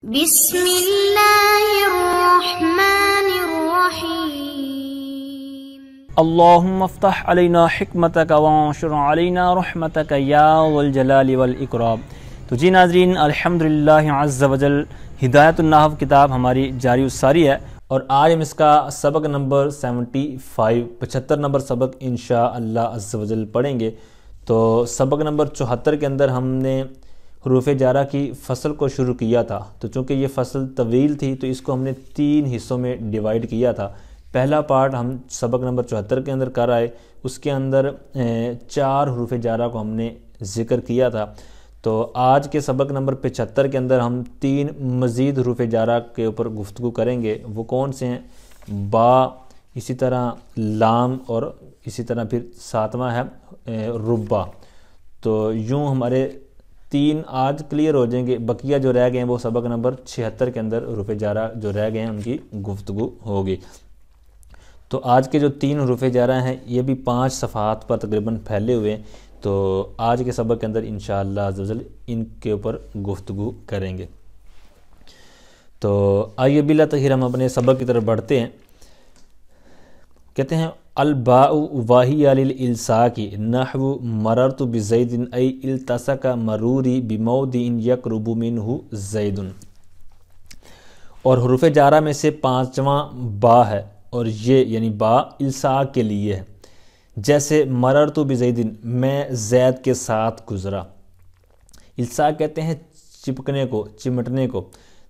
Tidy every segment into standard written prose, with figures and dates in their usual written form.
بسم اللہ الرحمن الرحیم اللہم افتح علینا حکمتک وانشر علینا رحمتک یا ذو الجلال والاکرام۔ تو جی ناظرین، الحمدللہ عز وجل ہدایت النحو کتاب ہماری جاری الساری ہے، اور آج ہم اس کا سبق نمبر 75 نمبر سبق انشاءاللہ عز وجل پڑھیں گے۔ تو سبق نمبر 74 کے اندر ہم نے حروف جارہ کی فصل کو شروع کیا تھا، تو چونکہ یہ فصل طویل تھی تو اس کو ہم نے 3 حصوں میں ڈیوائیڈ کیا تھا۔ پہلا پارٹ ہم سبق نمبر 74 کے اندر کر آئے، اس کے اندر 4 حروف جارہ کو ہم نے ذکر کیا تھا۔ تو آج کے سبق نمبر 75 کے اندر ہم 3 مزید حروف جارہ کے اوپر گفتگو کریں گے۔ وہ کون سے ہیں؟ با، اسی طرح لام، اور اسی طرح پھر 7واں ہے ربا۔ تو یوں ہمارے 3 آج کلیئر ہو جائیں گے، بقیہ جو رہ گئے ہیں وہ سبق نمبر 76 کے اندر حروف جارہ جو رہ گئے ہیں ان کی گفتگو ہوگی۔ تو آج کے جو 3 حروف جارہ ہیں یہ بھی 5 صفحات پر تقریباً پھیلے ہوئے ہیں، تو آج کے سبق کے اندر انشاءاللہ عز وجل ان کے اوپر گفتگو کریں گے۔ تو آئیے بلا تاخیر ہم اپنے سبق کی طرف بڑھتے ہیں۔ کہتے ہیں الباء واہی للالصاق نحو مررت بزید ای التصق مروری بموضع یقرب منہ زید۔ اور حروف جارہ میں سے 5واں با ہے، اور یہ یعنی با الصاق کے لیے ہے۔ جیسے مررت بزید، میں زید کے ساتھ گزرا۔ الصاق کہتے ہیں چپکنے کو، چمٹنے کو۔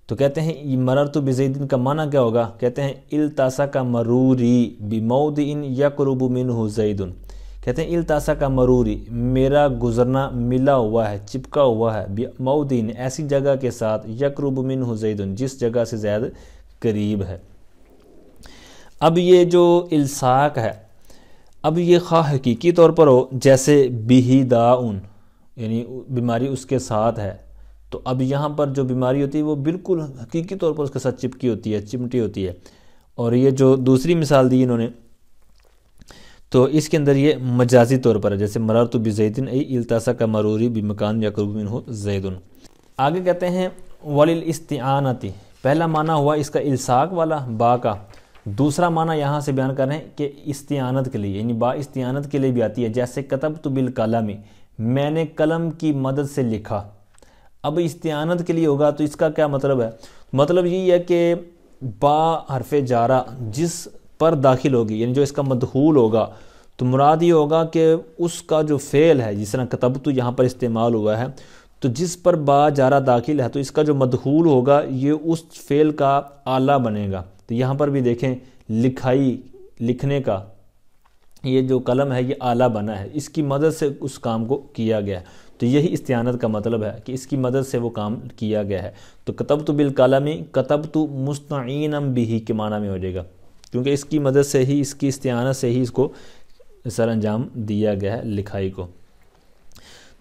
تو کہتے ہیں مررت بزید کا معنی کیا ہوگا؟ کہتے ہیں التصق مروری بموضع یقرب منہ زید۔ کہتے ہیں التصق مروری، میرا گزرنا ملا ہوا ہے، چپکا ہوا ہے، بموضع ایسی جگہ کے ساتھ، یقرب منہ زید جس جگہ سے زید قریب ہے۔ اب یہ جو الصاق ہے، اب یہ خواہ حقیقی طور پر ہو جیسے بہ داؤن، یعنی بیماری اس کے ساتھ ہے، تو اب یہاں پر جو بیماری ہوتی ہے وہ بالکل حقیقی طور پر اس کے ساتھ چپکی ہوتی ہے، چمٹی ہوتی ہے۔ اور یہ جو دوسری مثال دی انہوں نے، تو اس کے اندر یہ مجازی طور پر ہے، جیسے مررت بزید ای التصق مروری بمکان یقرب منہ زید۔ آگے کہتے ہیں وللاستعانۃ، پہلا معنی ہوا اس کا الصاق والا با کا، دوسرا معنی یہاں سے بیان کر رہے ہیں کہ استعانت کے لیے، یعنی با استعانت کے لیے بھی آتی ہے، جیسے کتبت بالقلم، میں نے قلم کی مدد سے لکھا۔ اب استعانت کے لیے ہوگا تو اس کا کیا مطلب ہے؟ مطلب یہی ہے کہ با حرف جارہ جس پر داخل ہوگی، یعنی جو اس کا مدخول ہوگا، تو مراد یہ ہوگا کہ اس کا جو فعل ہے، جس طرح کتبت یہاں پر استعمال ہوا ہے، تو جس پر با جارہ داخل ہے تو اس کا جو مدخول ہوگا یہ اس فعل کا آلہ بنے گا۔ تو یہاں پر بھی دیکھیں لکھائی، لکھنے کا یہ جو قلم ہے یہ آلہ بنا ہے، اس کی مدد سے اس کام کو کیا گیا ہے۔ تو یہی استعانت کا مطلب ہے کہ اس کی مدد سے وہ کام کیا گیا ہے۔ تو کتبت بالقلم، کتبت مستعینا بہ کے معنی میں ہو جائے گا، کیونکہ اس کی مدد سے ہی، اس کی استعانت سے ہی اس کو سر انجام دیا گیا ہے، لکھائی کو۔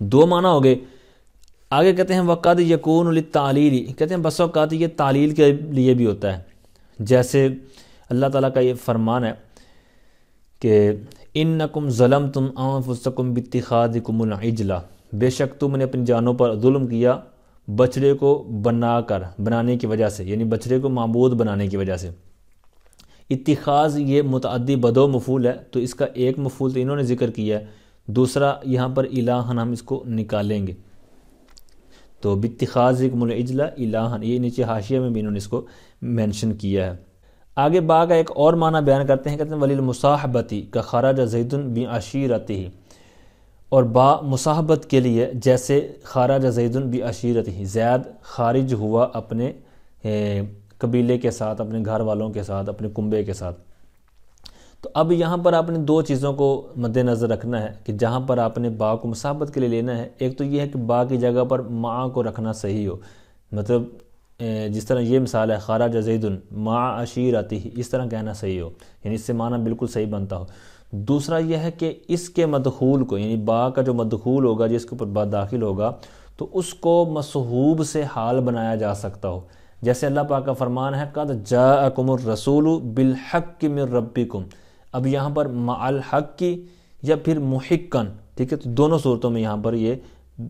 2 معنی ہو گئے۔ آگے کہتے ہیں وقد یکون للتعلیل، کہتے ہیں بس اوقات یہ تعلیل کے لیے بھی ہوتا ہے، جیسے اللہ تعالیٰ کا یہ فرمان ہے کہ انکم ظلمتم انفسکم باتخاذکم العجل، بے شک تم نے اپنی جانوں پر ظلم کیا بچڑے کو بنانے کی وجہ سے، یعنی بچڑے کو معبود بنانے کی وجہ سے۔ اتخاذ یہ متعدی بدو مفعول ہے، تو اس کا ایک مفعول تو انہوں نے ذکر کیا ہے، دوسرا یہاں پر الہن ہم اس کو نکالیں گے، تو باتخاذکم العجل الہن، یہ نیچے حاشیہ میں بھی انہوں نے اس کو مینشن کیا ہے۔ آگے با کا ایک اور معنی بیان کرتے ہیں، کہتے ہیں وللمصاحبۃ کا خرج زید بعشیرتہ، اور با مصاحبت کے لیے جیسے خرج زید بعشیرتہ، زید خارج ہوا اپنے قبیلے کے ساتھ، اپنے گھر والوں کے ساتھ، اپنے کنبے کے ساتھ۔ تو اب یہاں پر آپ نے 2 چیزوں کو مد نظر رکھنا ہے کہ جہاں پر آپ نے با کو مصاحبت کے لیے لینا ہے، ایک تو یہ ہے کہ با کی جگہ پر مع کو رکھنا صحیح ہو، مطلب جس طرح یہ مثال ہے خرج زید مع عشیرتہ، اس طرح کہنا صحیح ہو، یعنی اس سے معنی بالکل صحیح بنتا ہو۔ دوسرا یہ ہے کہ اس کے مدخول کو، یعنی با کا جو مدخول ہوگا جس کے اوپر با داخل ہوگا، تو اس کو مصحوب سے حال بنایا جا سکتا ہو، جیسے اللہ پاک کا فرمان ہے قد جاءکم الرسول بالحق من ربکم۔ اب یہاں پر مع الحق کی یا پھر محقن، ٹھیک ہے، تو دونوں صورتوں میں یہاں پر یہ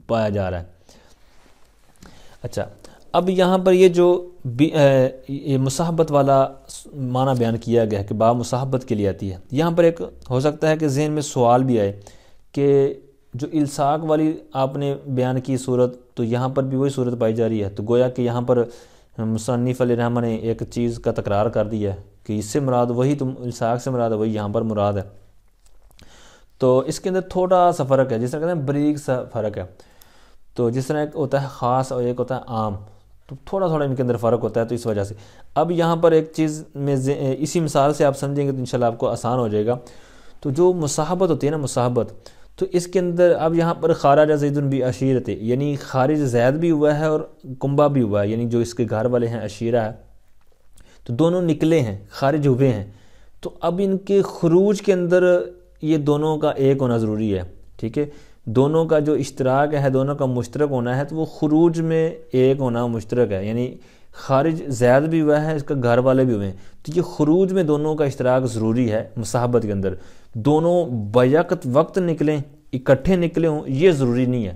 پایا جا رہا ہے۔ اچھا، اب یہاں پر یہ جو یہ مصاحبت والا معنی بیان کیا گیا ہے کہ با مصاحبت کے لیے آتی ہے، یہاں پر ایک ہو سکتا ہے کہ ذہن میں سوال بھی آئے کہ جو الصاق والی آپ نے بیان کی صورت، تو یہاں پر بھی وہی صورت پائی جا رہی ہے، تو گویا کہ یہاں پر مصنف علیہ رحمہ نے ایک چیز کا تکرار کر دیا ہے کہ اس سے مراد وہی، تم الصاق سے مراد ہے وہی یہاں پر مراد ہے۔ تو اس کے اندر تھوڑا سا فرق ہے، جس طرح کہتے ہیں بریک سا فرق ہے، تو جس طرح ایک ہوتا ہے خاص اور ایک ہوتا ہے عام، تو تھوڑا تھوڑا ان کے اندر فرق ہوتا ہے، تو اس وجہ سے اب یہاں پر ایک چیز میں اسی مثال سے آپ سمجھیں گے تو انشاءاللہ آپ کو آسان ہو جائے گا۔ تو جو مصاحبت ہوتی ہے نا، مصاحبت، تو اس کے اندر اب یہاں پر خارج زید بعشیرۃ، یعنی خارج زید بھی ہوا ہے اور کنبہ بھی ہوا ہے، یعنی جو اس کے گھر والے ہیں عشیرہ ہے، تو دونوں نکلے ہیں، خارج ہوئے ہیں، تو اب ان کے خروج کے اندر یہ دونوں کا ایک ہونا ضروری ہے، ٹھیک ہے، دونوں کا جو اشتراک ہے، دونوں کا مشترک ہونا ہے، تو وہ خروج میں ایک ہونا مشترک ہے، یعنی خارج زید بھی ہوا ہے، اس کا گھر والے بھی ہوئے ہیں، تو یہ خروج میں دونوں کا اشتراک ضروری ہے مصاحبت کے اندر، دونوں بیک وقت نکلیں، اکٹھے نکلے ہوں یہ ضروری نہیں ہے،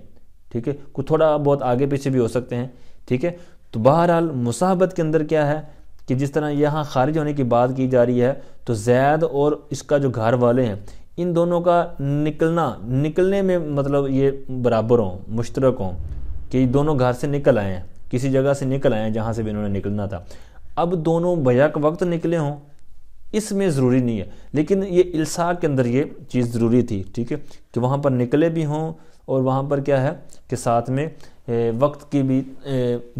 ٹھیک ہے، کوئی تھوڑا بہت آگے پیچھے بھی ہو سکتے ہیں، ٹھیک ہے۔ تو بہرحال مصاحبت کے اندر کیا ہے کہ جس طرح یہاں خارج ہونے کی بات کی جا رہی ہے، تو زید اور اس کا جو گھر والے ہیں، ان دونوں کا نکلنے میں مطلب یہ برابر ہوں، مشترک ہوں، کہ دونوں گھر سے نکل آئے ہیں، کسی جگہ سے نکل آئے ہیں جہاں سے بھی انہوں نے نکلنا تھا، اب دونوں بیک وقت نکلے ہوں اس میں ضروری نہیں ہے، لیکن یہ الصاق کے اندر یہ چیز ضروری تھی، ٹھیک ہے، کہ وہاں پر نکلے بھی ہوں اور وہاں پر کیا ہے کہ ساتھ میں وقت کی بھی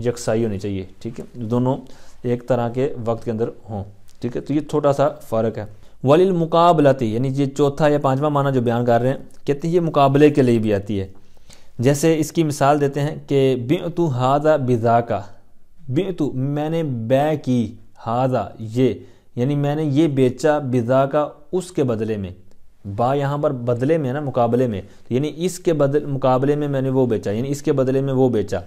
یکسائی ہونی چاہیے، ٹھیک ہے، دونوں ایک طرح کے وقت کے اندر ہوں، ٹھیک ہے، تو یہ چھوٹا سا فرق ہے۔ وَلِلْمُقَابَلَةِ، یعنی یہ چوتھا یا پانچواں معنی جو بیان کر رہے ہیں، کہتے ہیں یہ مقابلے کے لیے بھی آتی ہے، جیسے اس کی مثال دیتے ہیں کہ بِعْتُ هَذَا بِذَاكَ، بِعْتُ میں نے بے کی، هَذَا یہ، یعنی میں نے یہ بیچا، بِذَاكَ اس کے بدلے میں، با یہاں پر بدلے میں ہے نا، مقابلے میں، یعنی اس کے مقابلے میں نے وہ بیچا، یعنی اس کے بدلے میں وہ بیچا۔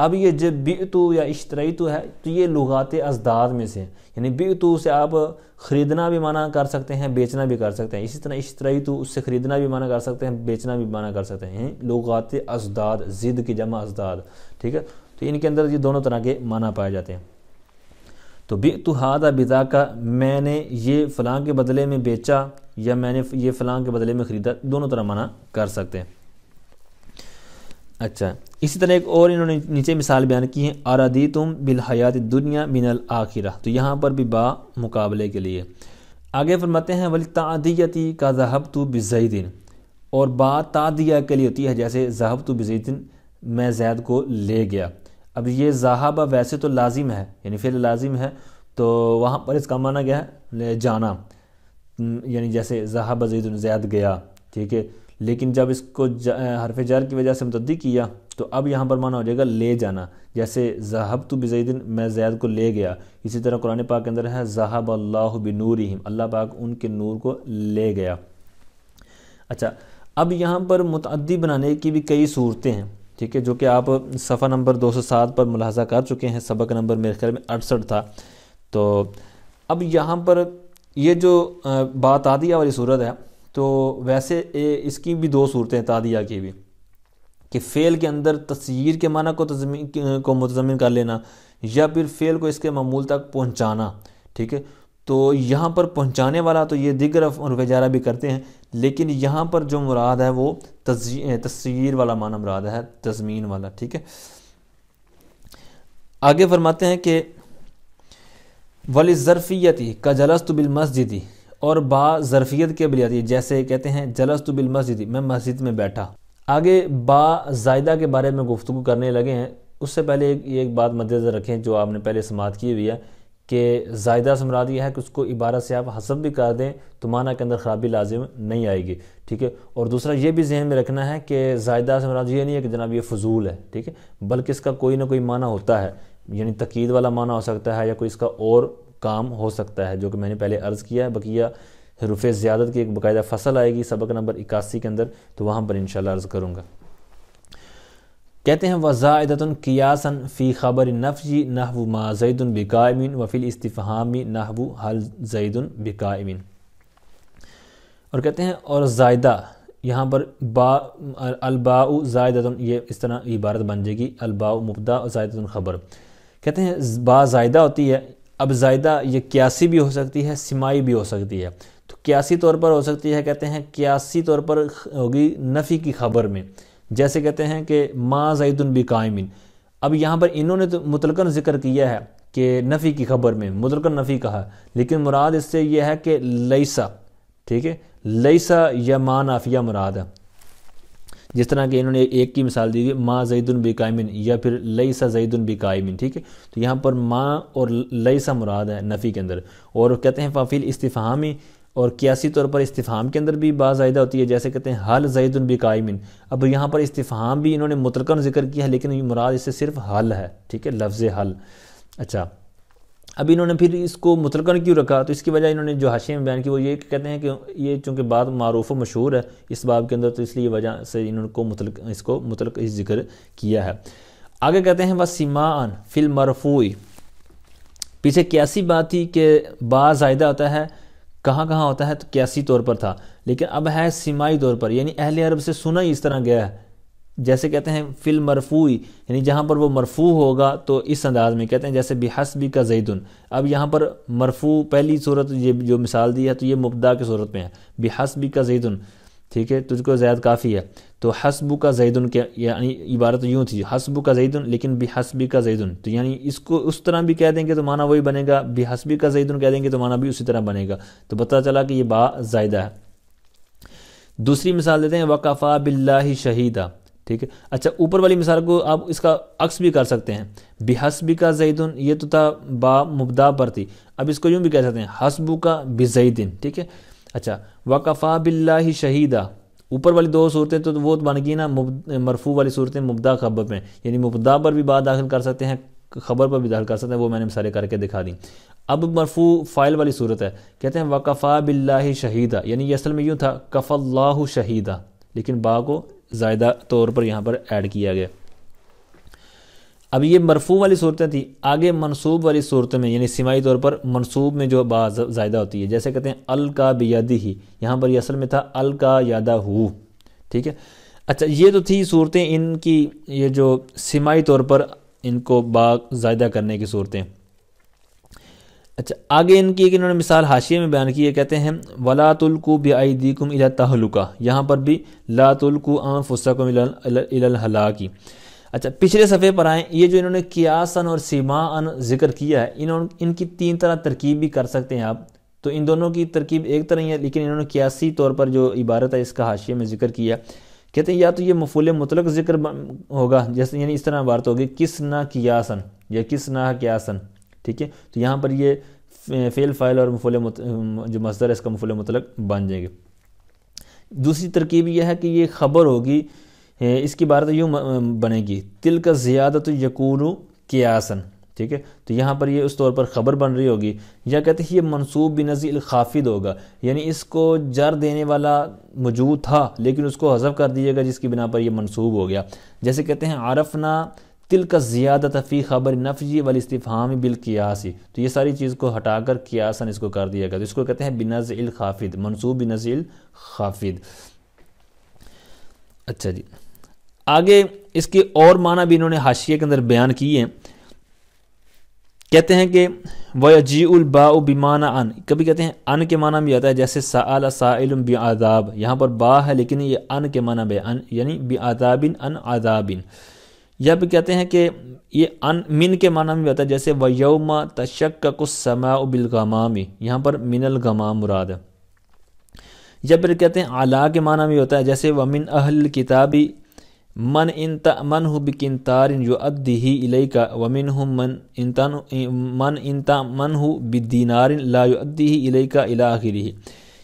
اب یہ جب بِعْتُ یا اشتریتُ ہے تو یہ لغات ازداد میں سے ہیں، یعنی بِعْتُ سے آپ خریدنا بھی معنی کر سکتے ہیں، بیچنا بھی کر سکتے ہیں، اسی طرح اشتریتُ اس سے خریدنا بھی معنی کر سکتے ہیں، بیچنا بھی معنی کر سکتے ہیں، لغات ازداد، ضد کی جمع ازداد، ٹھیک ہے، تو ان کے اندر یہ دونوں طرح کے معنی پائے جاتے ہیں۔ تو بِعْتُ هَذَا بِذَاكَ میں نے یہ فلاں کے بدلے میں بیچا یا میں نے یہ فلاں کے بدلے میں خریدا، دونوں طرح معنی کر سکتے ہیں۔ اچھا، اسی طرح ایک اور انہوں نے نیچے مثال بیان کی ہے، اَرَضِیتُم بِالْحَیَاةِ الدُّنْیَا مِنَ الْآخِرَةِ، تو یہاں پر بھی با مقابلے کے لیے آگے فرماتے ہیں وَلِلتَّعْدِیَةِ كَذَهَبْتُ بِزَیدٍ، اور با تعدیہ کے لیے ہوتی ہے، جیسے ذهبت بزید میں زید کو لے گیا۔ اب یہ ذہب ویسے تو لازم ہے، یعنی فعل لازم ہے، تو وہاں پر اس کا معنی کیا ہے، لے جانا، یعنی جیسے ذہب زید زید گیا، ٹھیک ہے، لیکن جب اس کو حرف جر کی وجہ سے متعدی کیا تو اب یہاں پر معنی ہو جائے گا لے جانا، جیسے ذہبت بزید میں زید کو لے گیا۔ اسی طرح قرآن پاک کے اندر ہے ذہب اللہ بنورہم، اللہ پاک ان کے نور کو لے گیا۔ اچھا، اب یہاں پر متعدی بنانے کی بھی کئی صورتیں ہیں، ٹھیک ہے، جو کہ آپ صفحہ نمبر 207 پر ملاحظہ کر چکے ہیں، سبق نمبر میرے خیال میں 68 تھا۔ تو اب یہاں پر یہ جو با تعدیہ والی صورت ہے، تو ویسے اس کی بھی دو صورتیں ہیں تعدیہ کی بھی، کہ فعل کے اندر تسییر کے معنی کو متضمن کر لینا، یا پھر فعل کو اس کے معمول تک پہنچانا، ٹھیک ہے، تو یہاں پر پہنچانے والا تو یہ دیگر حروف جارہ بھی کرتے ہیں، لیکن یہاں پر جو مراد ہے وہ تسییر والا معنی مراد ہے، تضمین والا، ٹھیک ہے۔ آگے فرماتے ہیں کہ وَلِلظَّرْفِیَّةِ كَجَلَسْتُ بِالْمَسْجِدِ، اور با ظرفیت کے بھی آتی ہے، جیسے کہتے ہیں جلست بالمسجد، میں مسجد میں بیٹھا۔ آگے با زائدہ کے بارے میں گفتگو کرنے لگے ہیں، اس سے پہلے ایک بات مد نظر رکھیں جو آپ نے پہلے سماعت کی ہوئی ہے، کہ زائدہ سے مراد یہ ہے کہ اس کو عبارت سے آپ حذف بھی کر دیں تو معنی کے اندر خرابی لازم نہیں آئے گی، ٹھیک ہے، اور دوسرا یہ بھی ذہن میں رکھنا ہے کہ زائدہ سے مراد یہ نہیں ہے کہ جناب یہ فضول ہے، ٹھیک ہے، بلکہ اس کا کوئی نہ کوئی معنی ہوتا ہے، یعنی تقید والا معنی ہو سکتا ہے، یا کوئی اس کا اور کام ہو سکتا ہے، جو کہ میں نے پہلے عرض کیا ہے۔ بقیہ حروف زیادت کی ایک باقاعدہ فصل آئے گی سبق نمبر 81 کے اندر، تو وہاں پر انشاءاللہ عرض کروں گا۔ کہتے ہیں وَزَائِدَةٌ قِيَاسًا فِي خَبَرِ النَّفْيِ نَحْوُ مَا زَيْدٌ بِقَائِمٍ وَفِي الْاِسْتِفْهَامِ نَحْوُ هَلْ زَيْدٌ بِقَائِمٍ، اور کہتے ہیں اور زائدہ یہاں پر با الباء زائدۃ، یہ اس طرح عبارت بن جائے گی، الباء مبتدا زائدۃ خبر، کہتے ہیں با زائدہ ہوتی ہے. اب زائدہ یہ قیاسی بھی ہو سکتی ہے، سمائی بھی ہو سکتی ہے. تو قیاسی طور پر ہو سکتی ہے، کہتے ہیں قیاسی طور پر ہوگی نفی کی خبر میں، جیسے کہتے ہیں کہ ما زید بقائم. اب یہاں پر انہوں نے تو مطلقاً ذکر کیا ہے کہ نفی کی خبر میں مطلقاً نفی کہا، لیکن مراد اس سے یہ ہے کہ لیسا، ٹھیک ہے، لیسا یا ما نافیہ مراد ہے. جس طرح کہ انہوں نے ایک کی مثال دی ہوئی ما زید بقائم یا پھر لیسا زید بقائم، ٹھیک ہے. تو یہاں پر ما اور لیسا مراد ہے نفی کے اندر. اور کہتے ہیں فافیل استفہامی، اور قیاسی طور پر استفہام کے اندر بھی با زائدہ ہوتی ہے، جیسے کہتے ہیں حل زید بقائم. اب یہاں پر استفہام بھی انہوں نے مطلقاً ذکر کیا ہے، لیکن مراد اس سے صرف حل ہے، ٹھیک ہے، لفظ حل. اچھا، اب انہوں نے پھر اس کو مطلقاً کیوں رکھا؟ تو اس کی وجہ انہوں نے جو حاشیے میں بیان کی وہ یہ کہتے ہیں کہ یہ چونکہ بات معروف و مشہور ہے اس باب کے اندر، تو اس لیے وجہ سے انہوں کو مطلق اس ذکر کیا ہے. آگے کہتے ہیں وَسِمَاءً فِي الْمَرْفُوعِ. پیچھے قیاسی بات تھی کہ با زائدہ ہوتا ہے، کہاں کہاں ہوتا ہے؟ تو قیاسی طور پر تھا، لیکن اب ہے سمائی طور پر، یعنی اہل عرب سے سنا ہی اس طرح گیا ہے. جیسے کہتے ہیں فی المرفوع، یعنی جہاں پر وہ مرفوع ہوگا تو اس انداز میں کہتے ہیں جیسے بحسبک زیدن. اب یہاں پر مرفوع پہلی صورت یہ جو مثال دی ہے تو یہ مبتدا کی صورت میں ہے، بحسبک زیدن، ٹھیک ہے، تجھ کو زید کافی ہے. تو حسبک زیدن کے یعنی عبارت یوں تھی حسبک زیدن، لیکن بحسبک زیدن، تو یعنی اس کو اس طرح بھی کہہ دیں گے تو معنی وہی بنے گا، بحسبک زیدن کہہ دیں گے تو معنی بھی اسی طرح بنے گا. تو پتہ چلا کہ یہ با زائدہ ہے. دوسری مثال دیتے ہیں وکفا باللہ شہیدہ، ٹھیک ہے. اچھا، اوپر والی مثال کو آپ اس کا عکس بھی کر سکتے ہیں. بحسبک زیدن یہ تو تھا با مبدا پر تھی، اب اس کو یوں بھی کہہ سکتے ہیں حسبک بزیدن، ٹھیک ہے. اچھا، وکفا باللہ شہیدہ، اوپر والی دو صورتیں تو وہ بن گئی نا مرفوع والی صورتیں مبدا خبر میں، یعنی مبدا پر بھی بات داخل کر سکتے ہیں، خبر پر بھی داخل کر سکتے ہیں، وہ میں نے مثالیں کر کے دکھا دیں. اب مرفوع فاعل والی صورت ہے، کہتے ہیں وکفا باللہ شہیدہ، یعنی یہ اصل میں یوں تھا کف اللہ شہیدہ، لیکن با کو زائدہ طور پر یہاں پر ایڈ کیا گیا. اب یہ مرفوع والی صورتیں تھی. آگے منصوب والی صورتوں میں یعنی سمائی طور پر منصوب میں جو با زائدہ ہوتی ہے، جیسے کہتے ہیں القا بیدہ، یہاں پر یہ اصل میں تھا القا یدہ، ٹھیک ہے. اچھا، یہ تو تھی صورتیں ان کی، یہ جو سمائی طور پر ان کو با زائدہ کرنے کی صورتیں. اچھا، آگے ان کی ایک انہوں نے مثال حاشیے میں بیان کی ہے، کہتے ہیں وَلَا تُلْقُوا بِأَيْدِيكُمْ إِلَى التَّهْلُكَةِ، یہاں پر بھی لا تُلْقُوا أَنفُسَكُمْ إِلَى الْهَلَاكِ. اچھا، پچھلے صفحے پر آئیں. یہ جو انہوں نے قیاساً اور سماعاً ذکر کیا ہے، ان کی تین طرح ترکیب بھی کر سکتے ہیں آپ. تو ان دونوں کی ترکیب ایک طرح ہی ہے، لیکن انہوں نے قیاسی طور پر جو عبارت ہے اس کا حاشیے میں ذکر کیا. کہتے ہیں یا تو یہ مفعول مطلق ذکر ہوگا، جیسے یعنی اس طرح عبارت ہوگی کس نہ قیاساً یا کس نہ قیاساً، ٹھیک ہے. تو یہاں پر یہ فعل فاعل اور مفعول جو مصدر ہے اس کا مفعول مطلق بن جائے گا. دوسری ترکیب یہ ہے کہ یہ خبر ہوگی، اس کی عبارت یوں بنے گی تلک زیادت یکون قیاساً، ٹھیک ہے. تو یہاں پر یہ اس طور پر خبر بن رہی ہوگی. یا کہتے ہیں یہ منصوب بنزیل الخافض ہوگا، یعنی اس کو جر دینے والا موجود تھا لیکن اس کو حذف کر دیے گا، جس کی بنا پر یہ منصوب ہو گیا. جیسے کہتے ہیں عرفنا تلک زیادت فی خبر نفی والاستفہام بالقیاس، تو یہ ساری چیز کو ہٹا کر قیاساً اس کو کر دیا گیا، تو اس کو کہتے ہیں بنزع الخافض، منصوب بنزع الخافض. اچھا جی، آگے اس کے اور معنی بھی انہوں نے حاشیے کے اندر بیان کیے ہیں. کہتے ہیں کہ وَيَجِيءُ الْبَاءُ بِمَانَ ان، کبھی کہتے ہیں ان کے معنی بھی آتا ہے، جیسے سأل سائل بعذاب، یہاں پر با ہے لیکن یہ ان کے معنی میں یعنی بعذاب ان عذاب. یا بھی کہتے ہیں کہ یہ ان من کے معنی میں آتا ہے، جیسے وَيَوْمَ تَشَقَّقُ السَّمَاءُ بِالْغَمَامِ، یہاں پر من الغمام مراد ہے. یا پھر کہتے ہیں علا کے معنی میں ہوتا ہے، جیسے وَمِنْ أَهْلِ الْكِتَابِ من ان تأمنه بقنطار يؤديه إليك ومنهم من ان تأمنه بدینار لا يؤديه إليك إلى آخره.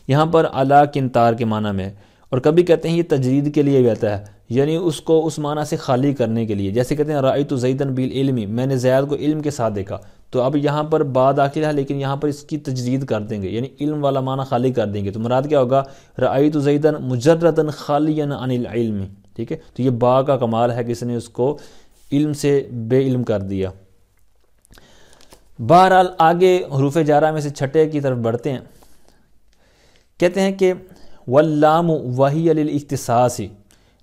یہاں پر علی قنطار کے معنی میں، اور کبھی کہتے ہیں یہ تجرید کے لیے بھی آتا ہے، یعنی اس کو اس معنی سے خالی کرنے کے لیے. جیسے کہتے ہیں رأیت زیدن بالعلم، میں نے زید کو علم کے ساتھ دیکھا. تو اب یہاں پر با داخل ہے لیکن یہاں پر اس کی تجرید کر دیں گے، یعنی علم والا معنی خالی کر دیں گے. تو مراد کیا ہوگا رأیت زیدن مجردا خالیا عن العلم، ٹھیک ہے. تو یہ با کا کمال ہے کہ اس نے اس کو علم سے بے علم کر دیا. بہرحال آگے حروف جارہ میں سے چھٹے کی طرف بڑھتے ہیں. کہتے ہیں کہ واللام وہی للاختصاص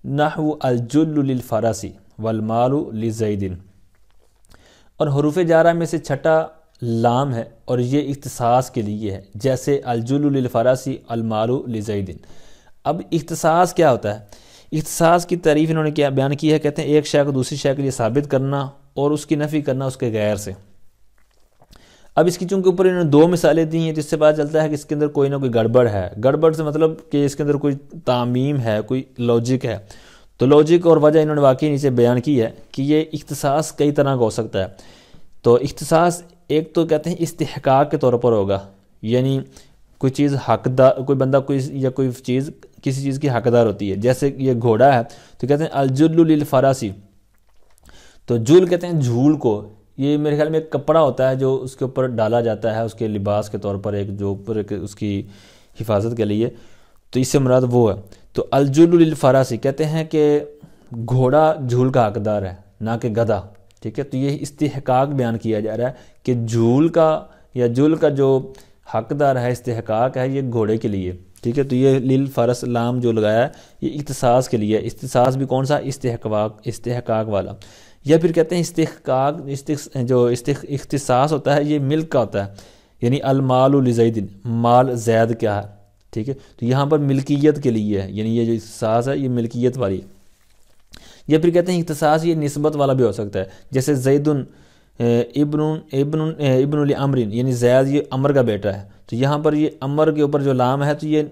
نحو الجل للفرس والمال لزید. اور حروف جارہ میں سے چھٹا لام ہے اور یہ اختصاص کے لیے ہے، جیسے الجل للفراسی المال لزید۔ اب اختصاص کیا ہوتا ہے؟ اختصاص کی تعریف انہوں نے کیا بیان کی ہے، کہتے ہیں ایک شے کو دوسری شے کے لیے ثابت کرنا اور اس کی نفی کرنا اس کے غیر سے۔ اب اس کی چونکہ اوپر انہوں نے 2 مثالیں دی ہیں، جس سے پتہ چلتا ہے کہ اس کے اندر کوئی نہ کوئی گڑبڑ ہے۔ گڑبڑ سے مطلب کہ اس کے اندر کوئی تعمیم ہے، کوئی لاجک ہے۔ تو لاجک اور وجہ انہوں نے واقعی نیچے بیان کی ہے کہ یہ اختصاص کئی طرح کا ہو سکتا ہے۔ تو اختصاص ایک تو کہتے ہیں استحقاق کے طور پر ہوگا، یعنی کوئی چیز حقدار، کوئی بندہ کوئی چیز کسی چیز کی حقدار ہوتی ہے، جیسے یہ گھوڑا ہے تو کہتے ہیں الجل للفراسی۔ تو جل کہتے ہیں جھول کو، یہ میرے خیال میں ایک کپڑا ہوتا ہے جو اس کے اوپر ڈالا جاتا ہے اس کے لباس کے طور پر، ایک جو اوپر اس کی حفاظت کے لیے، تو اس سے مراد وہ ہے۔ تو الجل للفراسی کہتے ہیں کہ گھوڑا جھول کا حقدار ہے، نہ کہ گدھا، ٹھیک ہے۔ تو یہ استحقاق بیان کیا جا رہا ہے کہ جھول کا یا جل کا جو حقدار ہے، استحقاق ہے، یہ گھوڑے کے لیے، ٹھیک ہے۔ تو یہ للفرس لام جو لگایا ہے یہ اختصاص کے لیے، اختصاص بھی کون سا؟ استحقاق والا۔ یا پھر کہتے ہیں جو اختصاص ہوتا ہے یہ ملک کا ہوتا ہے، یعنی المال لزید، مال زید کیا ہے، ٹھیک ہے۔ تو یہاں پر ملکیت کے لیے ہے، یعنی یہ جو اختصاص ہے یہ ملکیت والی ہے۔ یا پھر کہتے ہیں اختصاص یہ نسبت والا بھی ہو سکتا ہے، جیسے زید ابن لعمر، یعنی زید یہ عمر کا بیٹا ہے۔ تو یہاں پر یہ عمر کے اوپر جو لام ہے تو یہ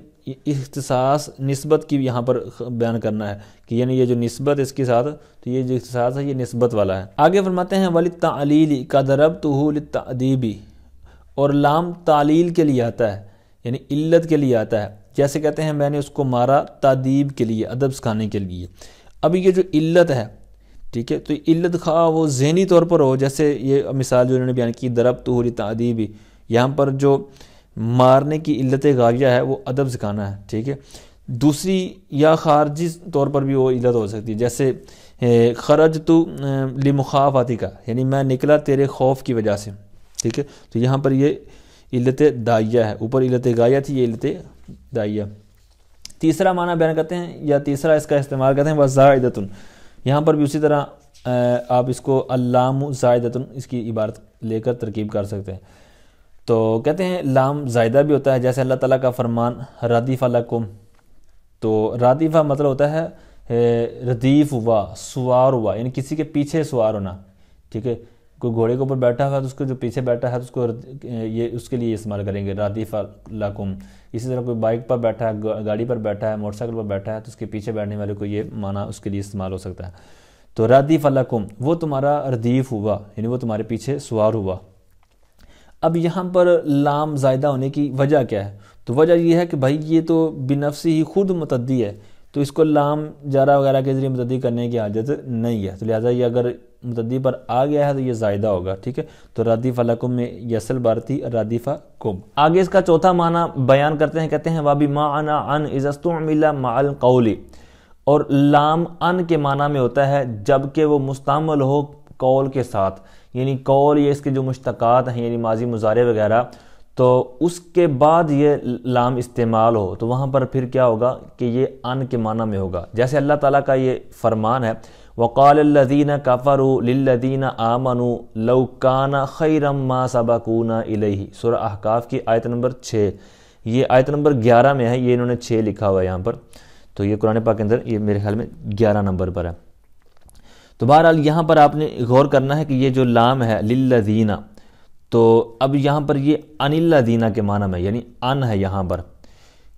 اختصاص نسبت کی یہاں پر بیان کرنا ہے کہ یعنی یہ جو نسبت اس کے ساتھ، تو یہ جو اختصاص ہے یہ نسبت والا ہے۔ آگے فرماتے ہیں وَلِلتَّعْلِيلِ كَضَرَبْتُهُ لِلتَّعْدِيبِ، اور لام تعلیل کے لیے آتا ہے، یعنی علت کے لیے آتا ہے، جیسے کہتے ہیں میں نے اس کو مارا تعدیب کے لیے، ادب سکھانے کے لیے۔ اب یہ جو علت ہے، ٹھیک ہے، تو علت خواہ وہ ذہنی طور پر ہو، جیسے یہ مثال جو انہوں نے بیان کی ضربتہ للتعدیب، یہاں پر جو مارنے کی علت غایہ ہے وہ ادب سکھانا ہے، ٹھیک ہے۔ دوسری یا خارجی طور پر بھی وہ علت ہو سکتی ہے، جیسے خرجت لمخافتک، یعنی میں نکلا تیرے خوف کی وجہ سے، ٹھیک ہے۔ تو یہاں پر یہ علت داعیہ ہے، اوپر علت غایہ تھی، یہ علت داعیہ۔ تیسرا معنی بیان کرتے ہیں یا تیسرا اس کا استعمال کرتے ہیں وزائدۃ، یہاں پر بھی اسی طرح آپ اس کو اللام زائدۃ اس کی عبارت لے کر ترکیب کر سکتے ہیں۔ تو کہتے ہیں لام زائدہ بھی ہوتا ہے، جیسے اللہ تعالیٰ کا فرمان ردیف لکم، تو رادیفہ مطلب ہوتا ہے ردیف ہوا، سوار ہوا، یعنی کسی کے پیچھے سوار ہونا، ٹھیک ہے۔ کوئی گھوڑے کے اوپر بیٹھا ہوا تو اس کو جو پیچھے بیٹھا ہے تو اس کو یہ اس کے لیے استعمال کریں گے رادیف لکم۔ اسی طرح کوئی بائک پر بیٹھا ہے، گاڑی پر بیٹھا ہے، موٹر سائیکل پر بیٹھا ہے تو اس کے پیچھے بیٹھنے والے کو یہ معنی اس کے لیے استعمال ہو سکتا ہے۔ تو رادیف لکم، وہ تمہارا ردیف ہوا، یعنی وہ تمہارے پیچھے سوار ہوا۔ اب یہاں پر لام زائدہ ہونے کی وجہ کیا ہے؟ تو وجہ یہ ہے کہ بھائی یہ تو بنفسی ہی خود متعدی ہے، تو اس کو لام جارہ وغیرہ کے ذریعے متعدی کرنے کی حاجت نہیں ہے، تو لہٰذا یہ اگر متعدی پر آ گیا ہے تو یہ زائدہ ہوگا، ٹھیک ہے۔ تو رادیف لکم میں یہ اصل بارتی رادیف کم۔ آگے اس کا چوتھا معنی بیان کرتے ہیں، کہتے ہیں وَبِمَعْنَى عَنْ إِذَا اسْتُعْمِلَ مَعَ الْقَوْلِ، اور لام ان کے معنی میں ہوتا ہے جب کہ وہ مستعمل ہو قول کے ساتھ، یعنی قول یہ اس کے جو مشتقات ہیں یعنی ماضی مضارع وغیرہ، تو اس کے بعد یہ لام استعمال ہو تو وہاں پر پھر کیا ہوگا کہ یہ ان کے معنی میں ہوگا، جیسے اللہ تعالیٰ کا یہ فرمان ہے وَقَالَ الَّذِينَ كَفَرُوا لِلَّذِينَ آمَنُوا لَوْ كَانَ خَيْرًا مَا سَبَقُونَا إِلَيْهِ، سورہ احقاف کی آیت نمبر 6، یہ آیت نمبر 11 میں ہے، یہ انہوں نے 6 لکھا ہوا ہے یہاں پر، تو یہ قرآن پاک کے اندر یہ میرے خیال میں 11 نمبر پر ہے۔ تو بہرحال یہاں پر آپ نے غور کرنا ہے کہ یہ جو لام ہے للذین، تو اب یہاں پر یہ ان الذین کے معنی میں، یعنی ان ہے یہاں پر،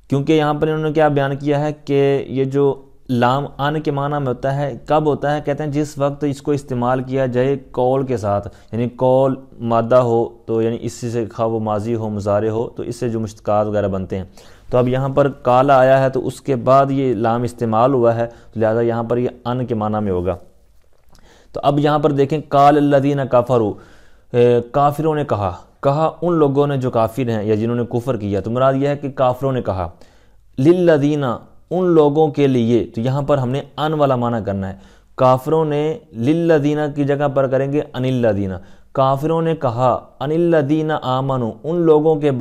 کیونکہ یہاں پر انہوں نے کیا بیان کیا ہے کہ یہ جو لام ان کے معنی میں ہوتا ہے کب ہوتا ہے؟ کہتے ہیں جس وقت اس کو استعمال کیا جائے قول کے ساتھ، یعنی قول مادہ ہو تو یعنی اس سے خواہ وہ ماضی ہو مضارع ہو تو اس سے جو مشتقات وغیرہ بنتے ہیں، تو اب یہاں پر کالا آیا ہے تو اس کے بعد یہ لام استعمال ہوا ہے، تو لہٰذا یہاں پر یہ ان کے معنی میں ہوگا۔ تو اب یہاں پر دیکھیں قال الذین کفروا، کافروں نے کہا ان لوگوں نے جو کافر ہیں یا جنہوں نے کفر کیا، تو مراد یہ ہے کہ کافروں نے کہا، للذین ان لوگوں کے لیے، تو یہاں پر ہم نے ان والا معنی کرنا ہے، کافروں نے للذین کی جگہ پر کریں گے ان الذین، کافروں نے کہا ان الذین آمنوا ان لوگوں کے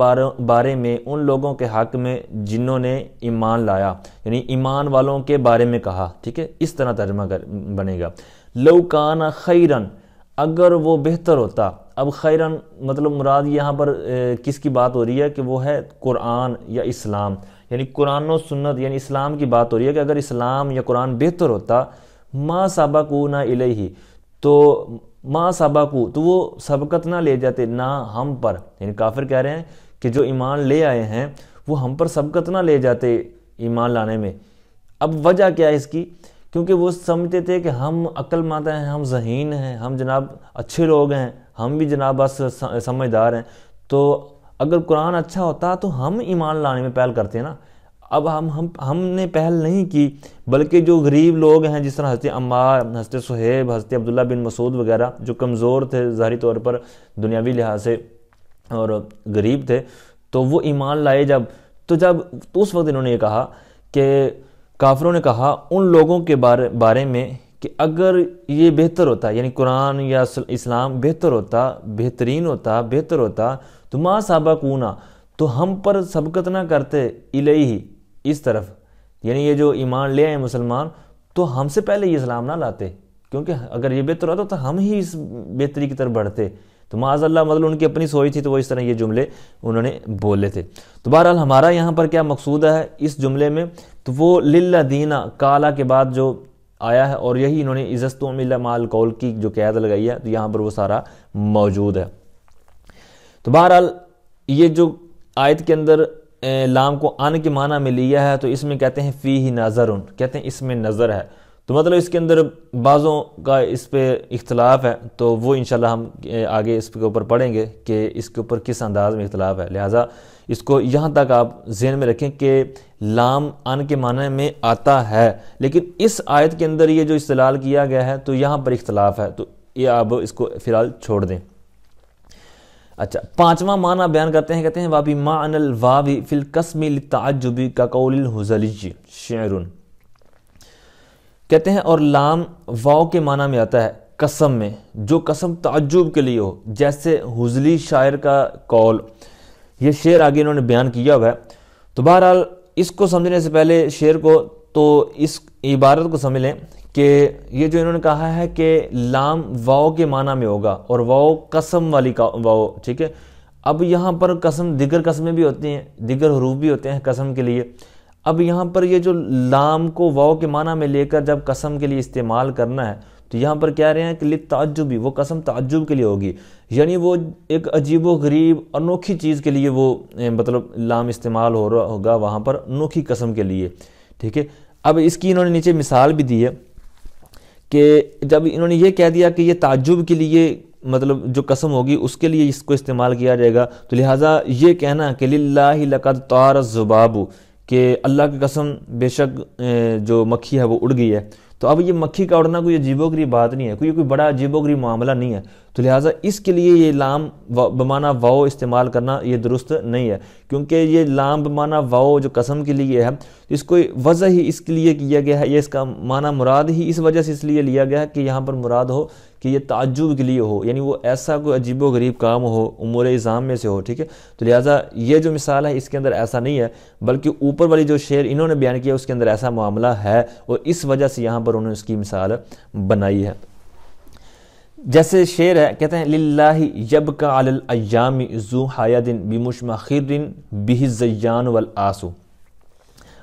بارے میں، ان لوگوں کے حق میں جنہوں نے ایمان لایا، یعنی ایمان والوں کے بارے میں کہا، ٹھیک ہے، اس طرح ترجمہ بنے گا۔ لو کان خیرن، اگر وہ بہتر ہوتا. اب خیرن مطلب مراد یہاں پر کس کی بات ہو رہی ہے کہ وہ ہے قرآن یا اسلام، یعنی قرآن و سنت یعنی اسلام کی بات ہو رہی ہے کہ اگر اسلام یا قرآن بہتر ہوتا ما سبقونا الیہ، تو ما سبقو تو وہ سبقت نہ لے جاتے نہ ہم پر، یعنی کافر کہہ رہے ہیں کہ جو ایمان لے آئے ہیں وہ ہم پر سبقت نہ لے جاتے ایمان لانے میں. اب وجہ کیا ہے اس کی؟ کیونکہ وہ سمجھتے تھے کہ ہم عقل مند ہیں، ہم ذہین ہیں، ہم جناب اچھے لوگ ہیں، ہم بھی جناب بس سمجھدار ہیں، تو اگر قرآن اچھا ہوتا تو ہم ایمان لانے میں پہل کرتے نا. اب ہم نے پہل نہیں کی، بلکہ جو غریب لوگ ہیں جس طرح حضرت عمار، حضرت صہیب، حضرت عبداللہ بن مسعود وغیرہ جو کمزور تھے ظاہری طور پر دنیاوی لحاظ سے اور غریب تھے، تو وہ ایمان لائے جب تو اس وقت انہوں نے یہ کہا کہ کافروں نے کہا ان لوگوں کے بارے میں کہ اگر یہ بہتر ہوتا، یعنی قرآن یا اسلام بہتر ہوتا، بہترین ہوتا، بہتر ہوتا تو ما سبقونا تو ہم پر سبقت نہ کرتے الیہ اس طرف، یعنی یہ جو ایمان لے آئے مسلمان تو ہم سے پہلے یہ اسلام نہ لاتے، کیونکہ اگر یہ بہتر ہوتا تو ہم ہی اس بہتری کی طرف بڑھتے. تو معاذ اللہ مطلب ان کی اپنی سوچ تھی تو وہ اس طرح یہ جملے انہوں نے بولے تھے. تو بہرحال ہمارا یہاں پر کیا مقصود ہے اس جملے میں؟ تو وہ للذین کالا کے بعد جو آیا ہے، اور یہی انہوں نے اذستم الا مع القول کی جو قید لگائی ہے، تو یہاں پر وہ سارا موجود ہے. تو بہرحال یہ جو آیت کے اندر لام کو ان کے معنی میں لیا ہے، تو اس میں کہتے ہیں فیہ نظر، کہتے ہیں اس میں نظر ہے. تو مطلب اس کے اندر بعضوں کا اس پہ اختلاف ہے، تو وہ انشاءاللہ ہم آگے اس کے اوپر پڑھیں گے کہ اس کے اوپر کس انداز میں اختلاف ہے. لہٰذا اس کو یہاں تک آپ ذہن میں رکھیں کہ لام ان کے معنی میں آتا ہے، لیکن اس آیت کے اندر یہ جو استدلال کیا گیا ہے تو یہاں پر اختلاف ہے، تو یہ آپ اس کو فی الحال چھوڑ دیں. اچھا، پانچواں معنی بیان کرتے ہیں، کہتے ہیں وَبِمَعْنَ الْوَاوِ فِي الْقَسْمِ لِلتَّعَجُّبِ كَقَوْلِ الْحُذَلِيِّ شِعْرٌ. کہتے ہیں اور لام واو کے معنی میں آتا ہے قسم میں، جو قسم تعجب کے لیے ہو، جیسے حضلی شاعر کا قول. یہ شعر آگے انہوں نے بیان کیا ہوا ہے. تو بہرحال اس کو سمجھنے سے پہلے شعر کو، تو اس عبارت کو سمجھ لیں کہ یہ جو انہوں نے کہا ہے کہ لام واو کے معنی میں ہوگا اور واو قسم والی واو، ٹھیک ہے. اب یہاں پر قسم دیگر قسمیں بھی ہوتی ہیں، دیگر حروف بھی ہوتے ہیں قسم کے لیے. اب یہاں پر یہ جو لام کو واو کے معنی میں لے کر جب قسم کے لیے استعمال کرنا ہے، تو یہاں پر کہہ رہے ہیں کہ للتعجبی، وہ قسم تعجب کے لیے ہوگی، یعنی وہ ایک عجیب و غریب انوکھی چیز کے لیے وہ مطلب لام استعمال ہو رہا ہوگا وہاں پر، انوکھی قسم کے لیے، ٹھیک ہے. اب اس کی انہوں نے نیچے مثال بھی دی ہے کہ جب انہوں نے یہ کہہ دیا کہ یہ تعجب کے لیے مطلب جو قسم ہوگی اس کے لیے اس کو استعمال کیا جائے گا، تو لہٰذا یہ کہنا کہ للہ لقد طار الذباب، کہ اللہ کی قسم بے شک جو مکھی ہے وہ اڑ گئی ہے. تو اب یہ مکھی کا اڑنا کوئی عجیب و غریب بات نہیں ہے، کوئی بڑا عجیب و غریب معاملہ نہیں ہے. تو لہٰذا اس کے لیے یہ لام بمعنی واو استعمال کرنا یہ درست نہیں ہے، کیونکہ یہ لام بمعنی واو جو قسم کے لیے ہے، اس کو وضع ہی اس کے لیے کیا گیا ہے، یہ اس کا معنی مراد ہی اس وجہ سے اس لیے لیا گیا ہے کہ یہاں پر مراد ہو کہ یہ تعجب کے لیے ہو، یعنی وہ ایسا کوئی عجیب و غریب کام ہو، امور اعظام میں سے ہو، ٹھیک ہے. تو لہٰذا یہ جو مثال ہے اس کے اندر ایسا نہیں ہے، بلکہ اوپر والی جو شعر انہوں نے بیان کیا اس کے اندر ایسا معاملہ ہے، اور اس وجہ سے یہاں پر انہوں نے اس کی مثال بنائی ہے. جیسے شعر ہے، کہتے ہیں للہ یبقى علی الایام ذو حید بمشمخر بہ الزیان والآس.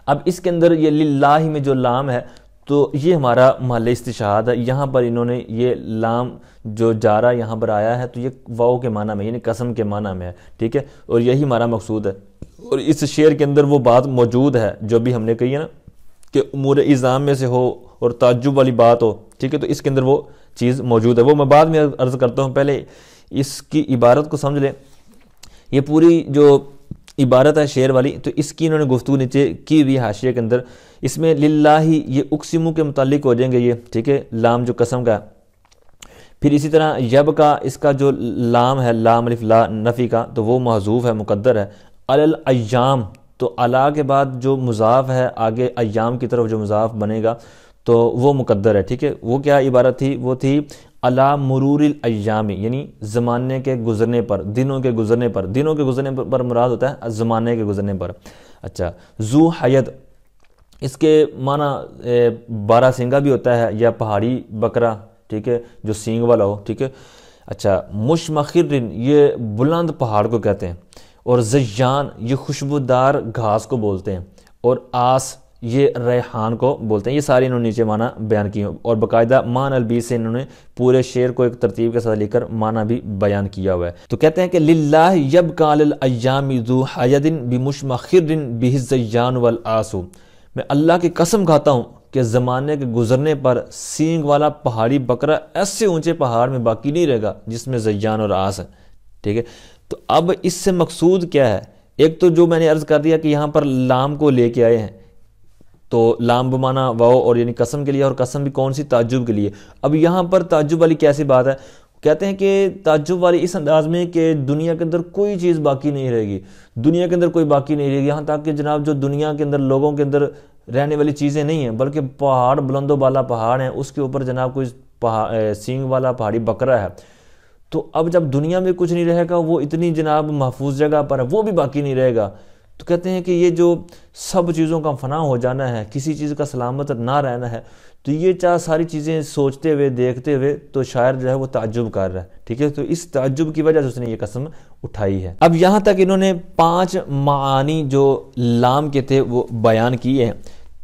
اب اس کے اندر یہ للہ میں جو لام ہے تو یہ ہمارا محل استشہاد ہے. یہاں پر انہوں نے یہ لام جو جارہ یہاں پر آیا ہے تو یہ واو کے معنی میں، یعنی قسم کے معنی میں ہے، ٹھیک ہے، اور یہی ہمارا مقصود ہے. اور اس شعر کے اندر وہ بات موجود ہے جو بھی ہم نے کہی ہے نا کہ امور اعظام میں سے ہو اور تعجب والی بات ہو، ٹھیک ہے، تو اس کے اندر وہ چیز موجود ہے. وہ میں بعد میں عرض کرتا ہوں، پہلے اس کی عبارت کو سمجھ لیں. یہ پوری جو عبارت ہے شعر والی، تو اس کی انہوں نے گفتگو نیچے کی ہوئی حاشیے کے اندر. اس میں للہ یہ اقسمو کے متعلق ہو جائیں گے یہ، ٹھیک ہے، لام جو قسم کا. پھر اسی طرح یب کا، اس کا جو لام ہے لام الف لا نفی کا، تو وہ محذوف ہے، مقدر ہے. علی الایام، تو علا کے بعد جو مضاف ہے آگے ایام کی طرف جو مضاف بنے گا تو وہ مقدر ہے، ٹھیک ہے. وہ کیا عبارت تھی؟ وہ تھی علی مرور الایام، یعنی زمانے کے گزرنے پر، دنوں کے گزرنے پر. دنوں کے گزرنے پر مراد ہوتا ہے زمانے کے گزرنے پر. اچھا، ذو حید، اس کے معنی بارہ سنگا بھی ہوتا ہے یا پہاڑی بکرا، ٹھیک ٹھیک ہے، جو سینگ والا ہو، ٹھیک ہے۔ اچھا، مشمخرن یہ بلند پہاڑ کو کہتے ہیں، اور زیان یہ خوشبودار گھاس کو بولتے ہیں، اور آس یہ ریحان کو بولتے ہیں۔ یہ سارے انہوں نے نیچے معنی بیان کیے، اور باقاعدہ مان البیس سے انہوں نے پورے شعر کو ایک ترتیب کے ساتھ لے کر معنی بھی بیان کیا ہوا ہے۔ تو کہتے ہیں کہ للہ یبقى علی الایام ذو حید بمشمخر بہ الزیان والآس، میں اللہ کی قسم کھاتا ہوں کہ زمانے کے گزرنے پر سینگ والا پہاڑی بکرا ایسے اونچے پہاڑ میں باقی نہیں رہے گا جس میں زیان اور آس ہے، ٹھیک ہے۔ تو اب اس سے مقصود کیا ہے؟ ایک تو جو میں نے عرض کر دیا کہ یہاں پر لام کو لے کے آئے ہیں، تو لام بمانا واو، اور یعنی قسم کے لیے، اور قسم بھی کون سی؟ تعجب کے لیے۔ اب یہاں پر تعجب والی کیسی بات ہے؟ کہتے ہیں کہ تعجب والی اس انداز میں کہ دنیا کے اندر کوئی چیز باقی نہیں رہے گی، دنیا کے اندر کوئی باقی نہیں رہے گی، یہاں تک کہ جناب جو دنیا کے اندر لوگوں کے اندر رہنے والی چیزیں نہیں ہیں، بلکہ پہاڑ، بلند و بالا پہاڑ ہیں، اس کے اوپر جناب کوئی سینگ والا پہاڑی بکرا ہے۔ تو اب جب دنیا میں کچھ نہیں رہے گا، وہ اتنی جناب محفوظ جگہ پر ہے، وہ بھی باقی نہیں رہے گا۔ تو کہتے ہیں کہ یہ جو سب چیزوں کا فنا ہو جانا ہے، کسی چیز کا سلامت نہ رہنا ہے، تو یہ چاہ ساری چیزیں سوچتے ہوئے، دیکھتے ہوئے تو شاعر جو ہے وہ تعجب کر رہا ہے، ٹھیک ہے۔ تو اس تعجب کی وجہ سے اس نے یہ قسم اٹھائی ہے۔ اب یہاں تک انہوں نے 5 معانی جو لام کے تھے وہ بیان کیے ہیں،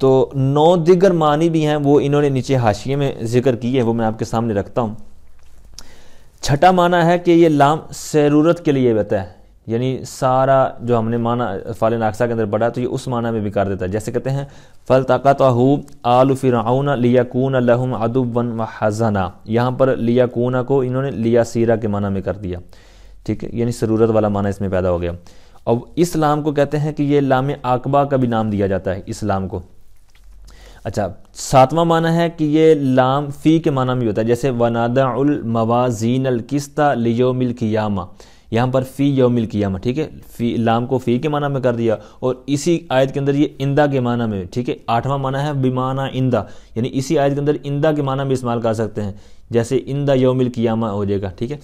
تو 9 دیگر معنی بھی ہیں، وہ انہوں نے نیچے حاشیے میں ذکر کیے ہیں، وہ میں آپ کے سامنے رکھتا ہوں۔ چھٹا معنی ہے کہ یہ لام سیرورت کے لیے بتا ہے، یعنی سارا جو ہم نے معنی افعال ناقصہ کے اندر پڑھا تو یہ اس معنی میں بھی کر دیتا ہے، جیسے کہتے ہیں فَالْتَقَطَهُ آلُ فِرْعَوْنَ لِيَكُونَ لَهُمْ عَدُوًّا وَحَزَنًا، یہاں پر لیکون کو انہوں نے لیاسیرہ کے معنی میں کر دیا، ٹھیک ہے، یعنی سرورت والا معنی اس میں پیدا ہو گیا۔ اب اسلام کو کہتے ہیں کہ یہ لام عاقبہ کا بھی نام دیا جاتا ہے اسلام کو۔ اچھا، 7واں معنی ہے کہ یہ لام فی کے معنی میں ہوتا ہے، جیسے وَنَضَعُ الْمَوَازِينَ الْقِسْطَ لِيَوْمِ الْقِيَامَةِ، یہاں پر فی یوم القیامہ، ٹھیک ہے، فی لام کو فی کے معنی میں کر دیا، اور اسی آیت کے اندر یہ اندہ کے معنی میں، ٹھیک ہے۔ 8واں معنی ہے بمعنی اندہ، یعنی اسی آیت کے اندر اندہ کے معنی میں استعمال کر سکتے ہیں، جیسے اندہ یوم القیامہ ہو جائے گا، ٹھیک ہے۔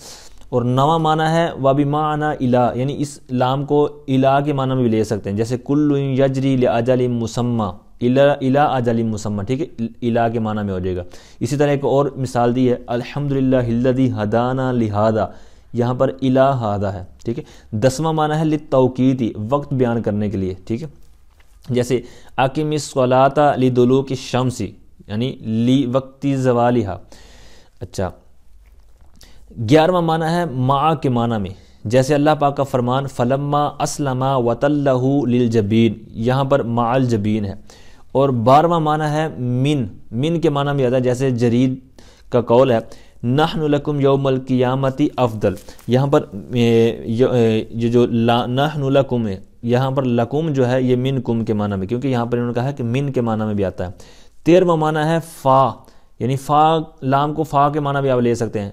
اور 9واں معنی ہے وبمعنی الہ، یعنی اس لام کو الہ کے معنی میں بھی لے سکتے ہیں، جیسے کل یجری لاجل مسمى، الہ اجل مسمى، ٹھیک ہے، الہ کے معنی میں ہو جائے گا۔ اسی طرح ایک اور مثال دی ہے الحمدللہ الذی ہدانا لہذا، یہاں پر الہ ہادہ ہے، ٹھیک ہے۔ 10واں معنی ہے للتوقیت، وقت بیان کرنے کے لیے، ٹھیک ہے، جیسے اقم الصلاۃ لدلوک الشمس، یعنی لی وقت زوالہا۔ اچھا، 11واں معنی ہے مع کے معنی میں، جیسے اللہ پاک کا فرمان فلما اسلم وتلہ للجبین، یہاں پر مع الجبین ہے۔ اور 12واں معنی ہے من کے معنی میں آتا ہے، جیسے جرید کا قول ہے نحن لکم یوم القیامت افضل، یہاں پر یہ جو نحن لکم ہے، یہاں پر لکم جو ہے یہ منکم کے معنی میں، کیونکہ یہاں پر انہوں نے کہا ہے کہ من کے معنی میں بھی آتا ہے۔ 13واں معنی ہے فا، یعنی فا، لام کو فا کے معنی بھی آپ لے سکتے ہیں،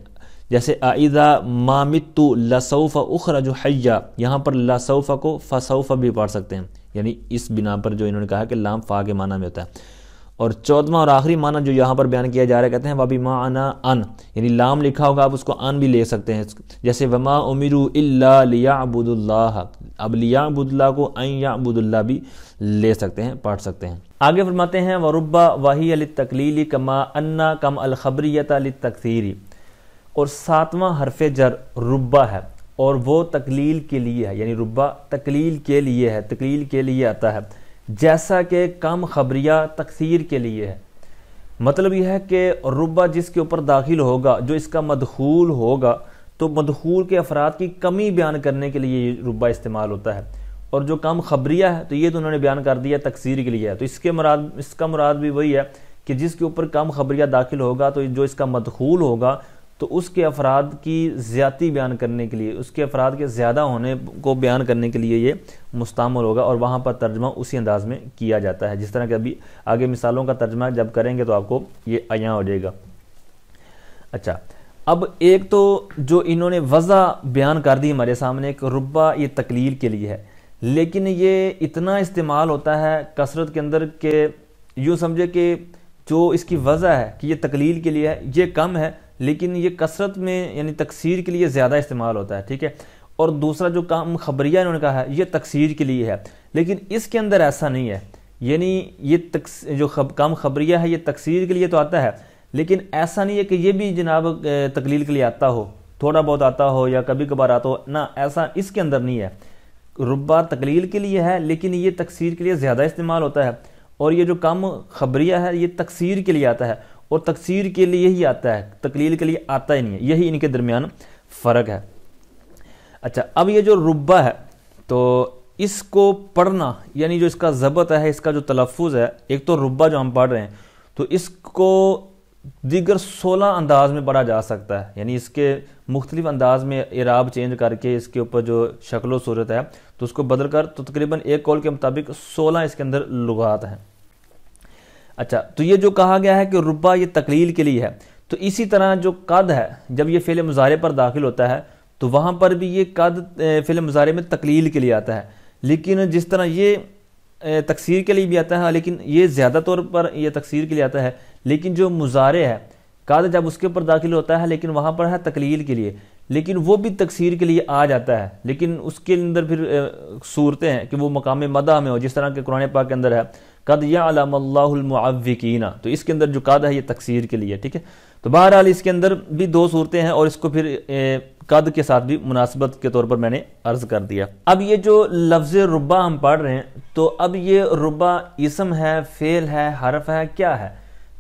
جیسے اذا ما مت لسوف اخرج حیا، یہاں پر لسوف کو فسوف بھی پڑھ سکتے ہیں، یعنی اس بنا پر جو انہوں نے کہا کہ لام فا کے معنی میں ہوتا ہے۔ اور 14واں اور آخری معنی جو یہاں پر بیان کیا جا رہا ہے، کہتے ہیں وَبِمَعْنَا ان، یعنی لام لکھا ہوگا آپ اس کو ان بھی لے سکتے ہیں، جیسے وَمَا أُمِرُوا إِلَّا لِيَعْبُدُوا اللَّهَ، اب لِيَعْبُدُ اللَّهَ کو ان يَعْبُدُ اللَّهَ بھی لے سکتے ہیں، پڑھ سکتے ہیں۔ آگے فرماتے ہیں وَرُبَّ وَهِيَ لِلتَّقْلِيلِ كَمَا أَنَّ كَمْ الْخَبْرِيَّةَ لِلتَّكْثِيرِ، اور 7واں حرف جر ربہ ہے، اور وہ تقلیل کے لیے ہے، یعنی ربہ تقلیل کے لیے ہے، تقلیل کے لیے آتا ہے، جیسا کہ کم خبریہ تکثیر کے لیے ہے۔ مطلب یہ ہے کہ ربہ جس کے اوپر داخل ہوگا، جو اس کا مدخول ہوگا، تو مدخول کے افراد کی کمی بیان کرنے کے لیے یہ ربہ استعمال ہوتا ہے، اور جو کم خبریہ ہے تو یہ تو انہوں نے بیان کر دیا تکثیر کے لیے ہے، تو اس کا مراد بھی وہی ہے کہ جس کے اوپر کم خبریہ داخل ہوگا تو جو اس کا مدخول ہوگا تو اس کے افراد کی زیادتی بیان کرنے کے لیے، اس کے افراد کے زیادہ ہونے کو بیان کرنے کے لیے یہ مستعمل ہوگا، اور وہاں پر ترجمہ اسی انداز میں کیا جاتا ہے، جس طرح کہ ابھی آگے مثالوں کا ترجمہ جب کریں گے تو آپ کو یہ عیاں ہو جائے گا۔ اچھا، اب ایک تو جو انہوں نے وضع بیان کر دی ہمارے سامنے کہ ربہ یہ تقلیل کے لیے ہے، لیکن یہ اتنا استعمال ہوتا ہے کثرت کے اندر کہ یوں سمجھے کہ جو اس کی وضع ہے کہ یہ تقلیل کے لیے ہے یہ کم ہے، لیکن یہ کثرت میں یعنی تکثیر کے لیے زیادہ استعمال ہوتا ہے، ٹھیک ہے۔ اور دوسرا جو کم خبریہ انہوں نے کہا ہے یہ تکثیر کے لیے ہے، لیکن اس کے اندر ایسا نہیں ہے، یعنی یہ جو کم خبریہ ہے یہ تکثیر کے لیے تو آتا ہے، لیکن ایسا نہیں ہے کہ یہ بھی جناب تقلیل کے لیے آتا ہو، تھوڑا بہت آتا ہو یا کبھی کبھار آتا ہو، نہ ایسا اس کے اندر نہیں ہے۔ ربا تقلیل کے لیے ہے لیکن یہ تکسیر کے لیے زیادہ استعمال ہوتا ہے، اور یہ جو کم خبریہ ہے یہ تکسیر کے لیے آتا ہے، اور تکسیر کے لیے ہی آتا ہے، تقلیل کے لیے آتا ہی نہیں ہے، یہی ان کے درمیان فرق ہے۔ اچھا، اب یہ جو ربا ہے تو اس کو پڑھنا، یعنی جو اس کا ضبط ہے، اس کا جو تلفظ ہے، ایک تو ربا جو ہم پڑھ رہے ہیں تو اس کو دیگر 16 انداز میں پڑھا جا سکتا ہے، یعنی اس کے مختلف انداز میں اعراب چینج کر کے اس کے اوپر جو شکل و صورت ہے تو اس کو بدل کر، تو تقریباً ایک قول کے مطابق 16 اس کے اندر لغات ہیں۔ اچھا، تو یہ جو کہا گیا ہے کہ ربا یہ تقلیل کے لیے ہے، تو اسی طرح جو قد ہے جب یہ فعل مضارع پر داخل ہوتا ہے تو وہاں پر بھی یہ قد فعل مضارع میں تقلیل کے لیے آتا ہے، لیکن جس طرح یہ تکسیر کے لیے بھی آتا ہے، لیکن یہ زیادہ طور پر یہ تکسیر کے لیے آتا ہے، لیکن جو مضارع ہے قد جب اس کے اوپر داخل ہوتا ہے لیکن وہاں پر ہے تقلیل کے لیے، لیکن وہ بھی تکسیر کے لیے آ جاتا ہے، لیکن اس کے اندر پھر صورتیں ہیں کہ وہ مقام مدح میں ہو، جس طرح کہ قرآن پاک کے اندر ہے قد یعلم اللہ المعوقین، تو اس کے اندر جو قد ہے یہ تکسیر کے لیے، ٹھیک ہے۔ تو بہرحال اس کے اندر بھی 2 صورتیں ہیں، اور اس کو پھر قد کے ساتھ بھی مناسبت کے طور پر میں نے عرض کر دیا۔ اب یہ جو لفظ ربا ہم پڑھ رہے ہیں تو اب یہ ربا اسم ہے، فعل ہے، حرف ہے، کیا ہے؟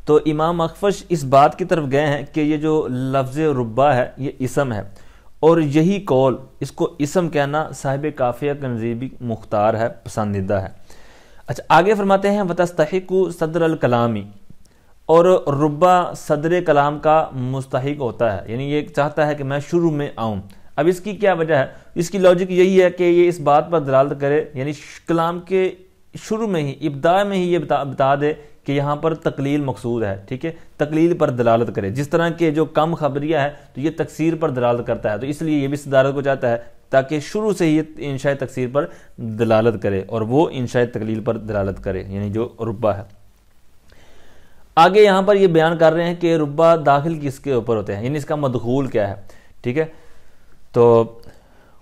تو امام اخفش اس بات کی طرف گئے ہیں کہ یہ جو لفظ ربا ہے یہ اسم ہے، اور یہی قول، اس کو اسم کہنا صاحب کافیہ کے نزدیک بھی مختار ہے، پسندیدہ ہے۔ اچھا، آگے فرماتے ہیں وَتَسْتَحِقُ صدر الکلامی، اور ربا صدر کلام کا مستحق ہوتا ہے، یعنی یہ چاہتا ہے کہ میں شروع میں آؤں۔ اب اس کی کیا وجہ ہے؟ اس کی لاجک یہی ہے کہ یہ اس بات پر دلالت کرے، یعنی کلام کے شروع میں ہی، ابتدا میں ہی یہ بتا دے کہ یہاں پر تقلیل مقصود ہے، ٹھیک ہے، تقلیل پر دلالت کرے، جس طرح کہ جو کم خبریہ ہے تو یہ تکسیر پر دلالت کرتا ہے، تو اس لیے یہ بھی صدارت کو چاہتا ہے تاکہ شروع سے ہی یہ انشاء تکسیر پر دلالت کرے اور وہ انشاء تقلیل پر دلالت کرے، یعنی جو ربا ہے۔ آگے یہاں پر یہ بیان کر رہے ہیں کہ ربا داخل کس کے اوپر ہوتے ہیں، یعنی اس کا مدخول کیا ہے، ٹھیک ہے۔ تو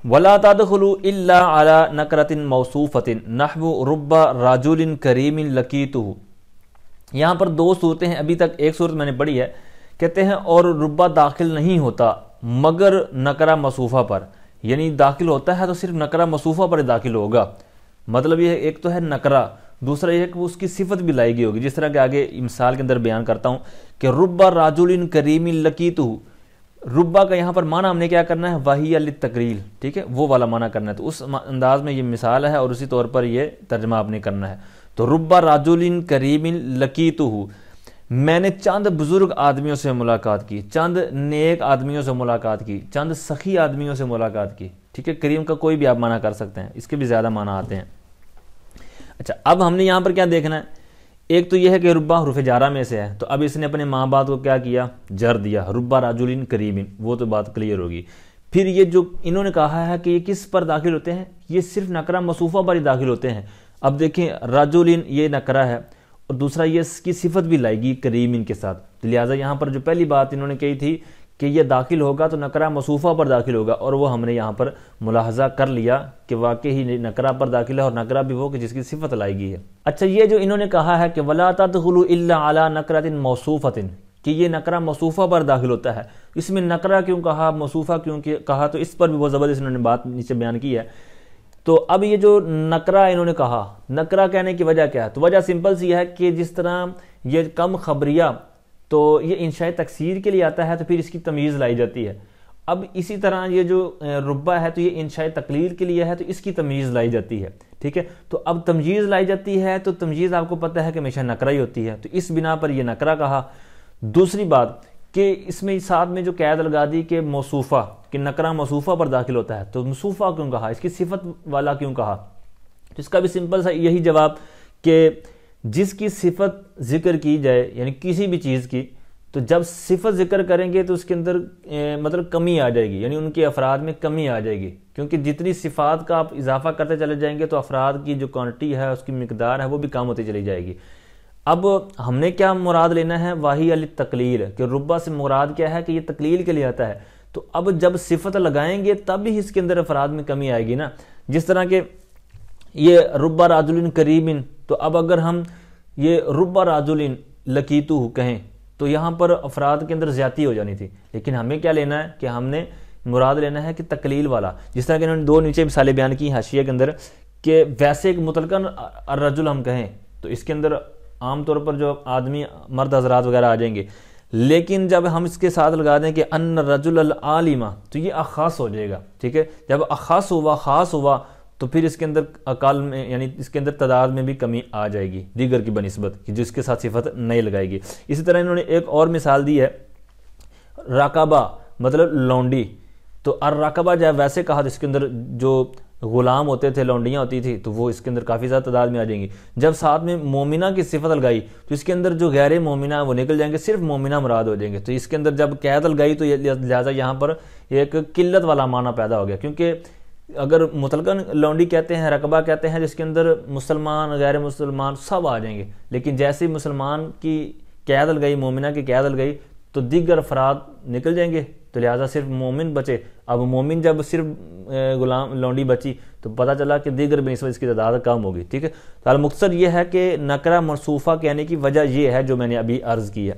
وَلَا تَدْخُلُوا إِلَّا عَلَى نَكْرَةٍ مَوْصُوفَةٍ نَحْوُ رُبَّ رَجُلٍ كَرِيمٍ لَقِيتُهُ۔ یہاں پر 2 صورتیں ہیں، ابھی تک ایک صورت میں نے پڑھی ہے، کہتے ہیں اور ربا داخل نہیں ہوتا مگر نکرہ مصوفہ پر، یعنی داخل ہوتا ہے تو صرف نکرہ مصوفہ پر داخل ہوگا، مطلب یہ ایک تو ہے نکرہ، دوسرا یہ ہے کہ اس کی صفت بھی لائی گئی ہوگی، جس طرح کہ آگے مثال کے اندر بیان کرتا ہوں کہ رُبَّ رَجُلٍ كَرِيمٍ لَقِيتُهُ، ربا کا یہاں پر معنی ہم نے کیا کرنا ہے، وحی للتقلیل، ٹھیک ہے، وہ والا معنی کرنا ہے، تو اس انداز میں یہ مثال ہے اور اسی طور پر یہ ترجمہ آپ نے کرنا ہے۔ تو رُبَّ رَجُلٍ كَرِيمٍ لَقِيتُهُ، میں نے چند بزرگ آدمیوں سے ملاقات کی، چند نیک آدمیوں سے ملاقات کی، چند سخی آدمیوں سے ملاقات کی، ٹھیک ہے، کریم کا کوئی بھی آپ معنی کر سکتے ہیں، اس کے بھی زیادہ معنی آتے ہیں۔ اچھا، اب ہم نے یہاں پر کیا دیکھنا ہے، ایک تو یہ ہے کہ ربا حروف جارہ میں سے ہے، تو اب اس نے اپنے ماں باپ کو کیا کیا، جر دیا، ربا رجل کریم، وہ تو بات کلیئر ہوگی۔ پھر یہ جو انہوں نے کہا ہے کہ یہ کس پر داخل ہوتے ہیں، یہ صرف نکرہ مصوفہ پر ہی داخل ہوتے ہیں۔ اب دیکھیں رجل یہ نکرہ ہے اور دوسرا یہ اس کی صفت بھی لائے گی کریم کے ساتھ، لہٰذا یہاں پر جو پہلی بات انہوں نے کہی تھی کہ یہ داخل ہوگا تو نکرہ مصوفہ پر داخل ہوگا، اور وہ ہم نے یہاں پر ملاحظہ کر لیا کہ واقعی نکرہ پر داخل ہے، اور نکرہ بھی وہ کہ جس کی صفت لائی گئی ہے۔ اچھا، یہ جو انہوں نے کہا ہے کہ وَلَا تَدْخُلُوا إِلَّا عَلَى نَكْرَةٍ مَوْصُوفَةٍ، کہ یہ نکرہ موصوفہ پر داخل ہوتا ہے، اس میں نکرہ کیوں کہا، موصوفہ کیوں کہا، تو اس پر بھی بہت زبردست انہوں نے بات نیچے بیان کی ہے۔ تو اب یہ جو نکرہ انہوں نے کہا، نکرہ کہنے کی وجہ کیا ہے، تو وجہ سمپل سی ہے کہ جس طرح یہ کم خبریہ تو یہ انشاء تکسیر کے لیے آتا ہے تو پھر اس کی تمیز لائی جاتی ہے، اب اسی طرح یہ جو ربا ہے تو یہ انشاء تقلیل کے لیے ہے تو اس کی تمیز لائی جاتی ہے، ٹھیک ہے۔ تو اب تمیز لائی جاتی ہے تو تمیز آپ کو پتہ ہے کہ ہمیشہ نکرہ ہی ہوتی ہے، تو اس بنا پر یہ نکرہ کہا۔ دوسری بات کہ اس میں ساتھ میں جو قید لگا دی کہ موصوفہ، کہ نکرہ موصوفہ پر داخل ہوتا ہے، تو موصوفہ کیوں کہا، اس کی صفت والا کیوں کہا، تو اس کا بھی سمپل سا یہی جواب کہ جس کی صفت ذکر کی جائے یعنی کسی بھی چیز کی، تو جب صفت ذکر کریں گے تو اس کے اندر مطلب کمی آ جائے گی، یعنی ان کے افراد میں کمی آ جائے گی، کیونکہ جتنی صفات کا آپ اضافہ کرتے چلے جائیں گے تو افراد کی جو کوانٹٹی ہے، اس کی مقدار ہے، وہ بھی کم ہوتی چلی جائے گی۔ اب ہم نے کیا مراد لینا ہے، واہی علی تقلیل، کہ ربا سے مراد کیا ہے کہ یہ تقلیل کے لیے آتا ہے، تو اب جب صفت لگائیں گے تب ہی اس کے اندر افراد میں کمی آئے گی نا، جس طرح کہ یہ ربا رجل کریم، تو اب اگر ہم یہ ربا رجل لقیتہ کہیں تو یہاں پر افراد کے اندر زیادتی ہو جانی تھی، لیکن ہمیں کیا لینا ہے کہ ہم نے مراد لینا ہے کہ تقلیل والا، جس طرح کہ انہوں نے 2 نیچے مثالیں بیان کی حاشیہ کے اندر، کہ ویسے ایک مطلقاً الرجل ہم کہیں تو اس کے اندر عام طور پر جو آدمی مرد حضرات وغیرہ آ جائیں گے، لیکن جب ہم اس کے ساتھ لگا دیں کہ ان الرجل العالمہ تو یہ اخاص ہو جائے گا، ٹھیک ہے، جب اخاص ہوا خاص ہوا تو پھر اس کے اندر اقال میں یعنی اس کے اندر تعداد میں بھی کمی آ جائے گی دیگر کی بنسبت، جس کے ساتھ صفت نہیں لگائے گی۔ اسی طرح انہوں نے ایک اور مثال دی ہے راقبہ مطلب لونڈی، تو الراقبہ جب ویسے کہا تو اس کے اندر جو غلام ہوتے تھے، لونڈیاں ہوتی تھی، تو وہ اس کے اندر کافی زیادہ تعداد میں آ جائیں گی۔ جب ساتھ میں مومنہ کی صفت لگائی تو اس کے اندر جو غیر مومنہ وہ نکل جائیں گے، صرف مومنہ مراد ہو جائیں گے، تو اس کے اندر جب قید لگائی تو لہٰذا یہاں پر ایک قلت والا معنی پیدا ہو گیا، کیونکہ اگر مطلقاً لونڈی کہتے ہیں، رقبہ کہتے ہیں، جس کے اندر مسلمان غیر مسلمان سب آ جائیں گے، لیکن جیسے مسلمان کی قید لگائی، مومنہ کی قید لگائی تو دیگر افراد نکل جائیں گے، تو لہٰذا صرف مومن بچے۔ اب مومن جب صرف غلام لونڈی بچی تو پتہ چلا کہ دیگر بنسبت اس کی تعداد کم ہوگی، ٹھیک ہے۔ تو المختصر یہ ہے کہ نکرہ منصوفہ کہنے کی وجہ یہ ہے جو میں نے ابھی عرض کی ہے۔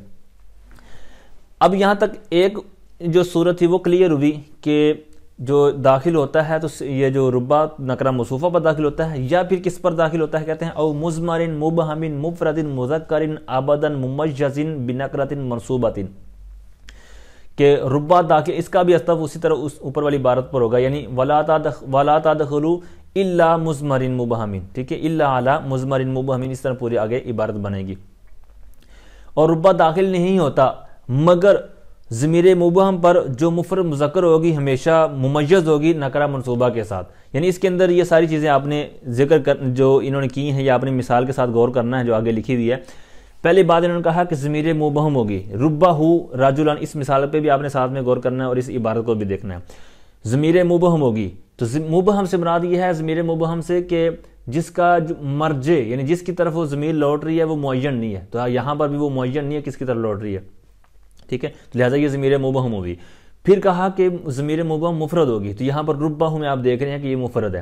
اب یہاں تک ایک جو صورت تھی وہ کلیئر ہوئی کہ جو داخل ہوتا ہے تو یہ جو ربا نکرہ موصوفہ پر داخل ہوتا ہے، یا پھر کس پر داخل ہوتا ہے، کہتے ہیں او مضمر مبہم مفرد مذکر ابدا ممیز بنکرۃ منصوبۃ، کہ ربا داخل، اس کا بھی استف اسی طرح اس اوپر والی عبارت پر ہوگا، یعنی ولا تدخلوا الا مضمر مبہم، ٹھیک ہے، الا علی مضمر مبہم، اس طرح پوری آگے عبارت بنے گی۔ اور ربا داخل نہیں ہوتا مگر ضمیر مبہم پر جو مفرد مذکر ہوگی ہمیشہ ممیز ہوگی نکرہ منصوبہ کے ساتھ، یعنی اس کے اندر یہ ساری چیزیں آپ نے ذکر جو انہوں نے کی ہیں یا آپ نے مثال کے ساتھ غور کرنا ہے جو آگے لکھی ہوئی ہے۔ پہلی بات انہوں نے کہا کہ ضمیر مبہم ہوگی، ربہ رجلان، اس مثال پہ بھی آپ نے ساتھ میں غور کرنا ہے اور اس عبارت کو بھی دیکھنا ہے۔ ضمیر مبہم ہوگی تو مبہم سے مراد یہ ہے ضمیر مبہم سے کہ جس کا جو مرجع یعنی جس کی طرف وہ ضمیر لوٹ رہی ہے وہ معین نہیں ہے، تو یہاں پر بھی وہ معین نہیں ہے کس کی طرف لوٹ رہی ہے، ٹھیک ہے، لہٰذا یہ ضمیر مبہم ہوگی۔ پھر کہا کہ ضمیر مبہم مفرد ہوگی، تو یہاں پر ربہ میں آپ دیکھ رہے ہیں کہ یہ مفرد ہے۔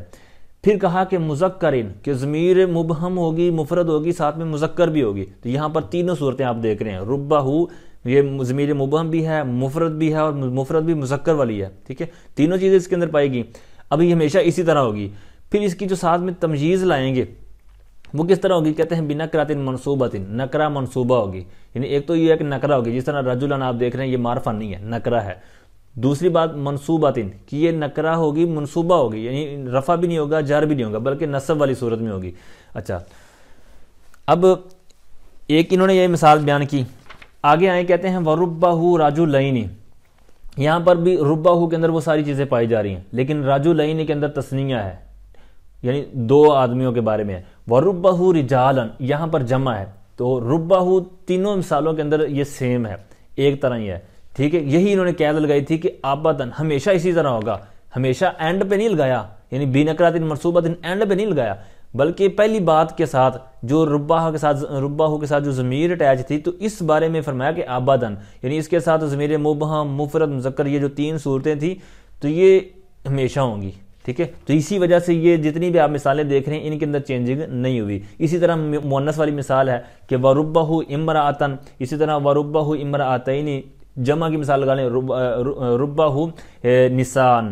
پھر کہا کہ مذکرین، کہ ضمیر مبہم ہوگی، مفرد ہوگی، ساتھ میں مذکر بھی ہوگی، تو یہاں پر تینوں صورتیں آپ دیکھ رہے ہیں، ربہ یہ ضمیر مبہم بھی ہے، مفرد بھی ہے، اور مفرد بھی مذکر والی ہے، ٹھیک ہے، تینوں چیزیں اس کے اندر پائے گی۔ اب یہ ہمیشہ اسی طرح ہوگی۔ پھر اس کی جو ساتھ میں تمجیز لائیں گے وہ کس طرح ہوگی، کہتے ہیں بنکرۃ منصوبۃ، نکرہ منصوبہ ہوگی، یعنی ایک تو یہ ہے کہ نکرہ ہوگی، جس طرح رجلن آپ دیکھ رہے ہیں یہ معرفہ نہیں ہے، نکرہ ہے۔ دوسری بات منصوبۃ، کہ یہ نکرہ ہوگی منصوبہ ہوگی، یعنی رفع بھی نہیں ہوگا جر بھی نہیں ہوگا بلکہ نصب والی صورت میں ہوگی۔ اچھا، اب ایک انہوں نے یہ مثال بیان کی، آگے آئے کہتے ہیں وَرُبَّهُ رَجُلَيْنِ، یہاں پر بھی ربہ کے اندر وہ ساری چیزیں پائی جا رہی ہیں، لیکن رجلین کے اندر تثنیہ ہے، یعنی 2 آدمیوں کے بارے میں ہے۔ وَرُبَّهُ رِجَالًا، یہاں پر جمع ہے، تو ربہ تینوں مثالوں کے اندر یہ سیم ہے، ایک طرح ہی ہے، ٹھیک ہے۔ یہی انہوں نے قید لگائی تھی کہ آبادن ہمیشہ اسی طرح ہوگا، ہمیشہ اینڈ پہ نہیں لگایا، یعنی بنکرۃ منصوبۃ اینڈ پہ نہیں لگایا، بلکہ پہلی بات کے ساتھ جو ربہ کے ساتھ جو ضمیر اٹیچ تھی تو اس بارے میں فرمایا کہ آبادن، یعنی اس کے ساتھ ضمیر مبہم مفرد مذکر یہ جو 3 صورتیں تھیں تو یہ ہمیشہ ہوں گی، ٹھیک ہے۔ تو اسی وجہ سے یہ جتنی بھی آپ مثالیں دیکھ رہے ہیں ان کے اندر چینجنگ نہیں ہوئی۔ اسی طرح مؤنث والی مثال ہے کہ وَرُبَّهُ امرأۃ، اسی طرح وَرُبَّهُ امرأتین، جمع کی مثال لگا لیں ربہ نسان،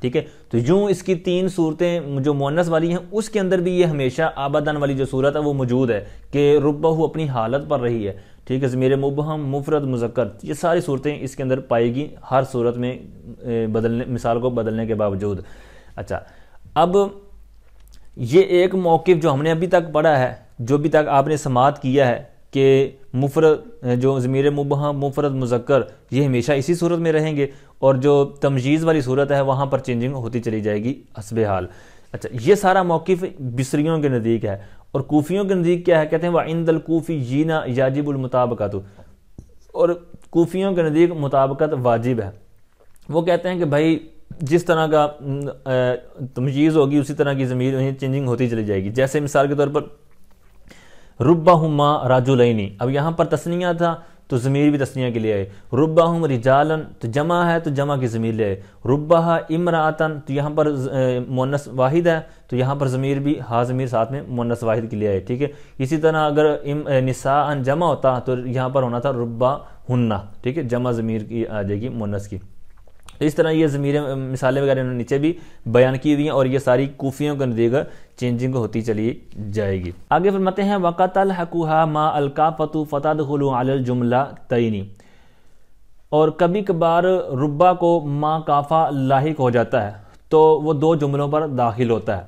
ٹھیک ہے۔ تو یوں اس کی 3 صورتیں جو مؤنث والی ہیں اس کے اندر بھی یہ ہمیشہ آبادن والی جو صورت ہے وہ موجود ہے کہ ربہ اپنی حالت پر رہی ہے، ٹھیک ہے، ضمیر مبہم مفرد مذکر یہ ساری صورتیں اس کے اندر پائے گی ہر صورت میں بدلنے مثال کو بدلنے کے باوجود۔ اچھا، اب یہ ایک موقف جو ہم نے ابھی تک پڑھا ہے، جو ابھی تک آپ نے سماعت کیا ہے کہ مفرد جو ضمیر مبہم مفرد مذکر یہ ہمیشہ اسی صورت میں رہیں گے، اور جو تمجیز والی صورت ہے وہاں پر چینجنگ ہوتی چلی جائے گی حسب حال۔ اچھا، یہ سارا موقف بصریوں کے نزدیک ہے، اور کوفیوں کے نزدیک کیا ہے، کہتے ہیں وَعِنْدَ الْكُوفِيِّينَ يَجِبُ الْمُطَابَقَةُ، اور کوفیوں کے نزدیک مطابقت واجب ہے۔ وہ کہتے ہیں کہ بھائی جس طرح کا تمجیز ہوگی اسی طرح کی ضمیر چینجنگ ہوتی چلی جائے گی۔ جیسے مثال کے طور پر ربہما رجلین، اب یہاں پر تثنیہ تھا تو ضمیر بھی تسنیہ کے لیے آئے، ربہم رجالن تو جمع ہے تو جمع کی ضمیر لے آئے، ربہا امراتن تو یہاں پر مؤنث واحد ہے تو یہاں پر ضمیر بھی ہا ضمیر ساتھ میں مؤنث واحد کے لیے آئے، ٹھیک ہے۔ اسی طرح اگر نساء جمع ہوتا تو یہاں پر ہونا تھا ربہن، ٹھیک ہے، جمع ضمیر کی آ جائے گی مؤنث کی۔ تو اس طرح یہ ضمیریں مثالیں وغیرہ انہوں نے نیچے بھی بیان کی ہوئی ہیں اور یہ ساری کوفیوں کے نتیجہ چینجنگ ہوتی چلی جائے گی۔ آگے فرماتے ہیں وَقَتَ الْحَقُوهَا مَا الْكَافَةُ فَتَدْخُلُ عَلَى الْجُمْلَتَيْنِ، اور کبھی کبھار ربا کو ما کافہ لاحق ہو جاتا ہے تو وہ دو جملوں پر داخل ہوتا ہے۔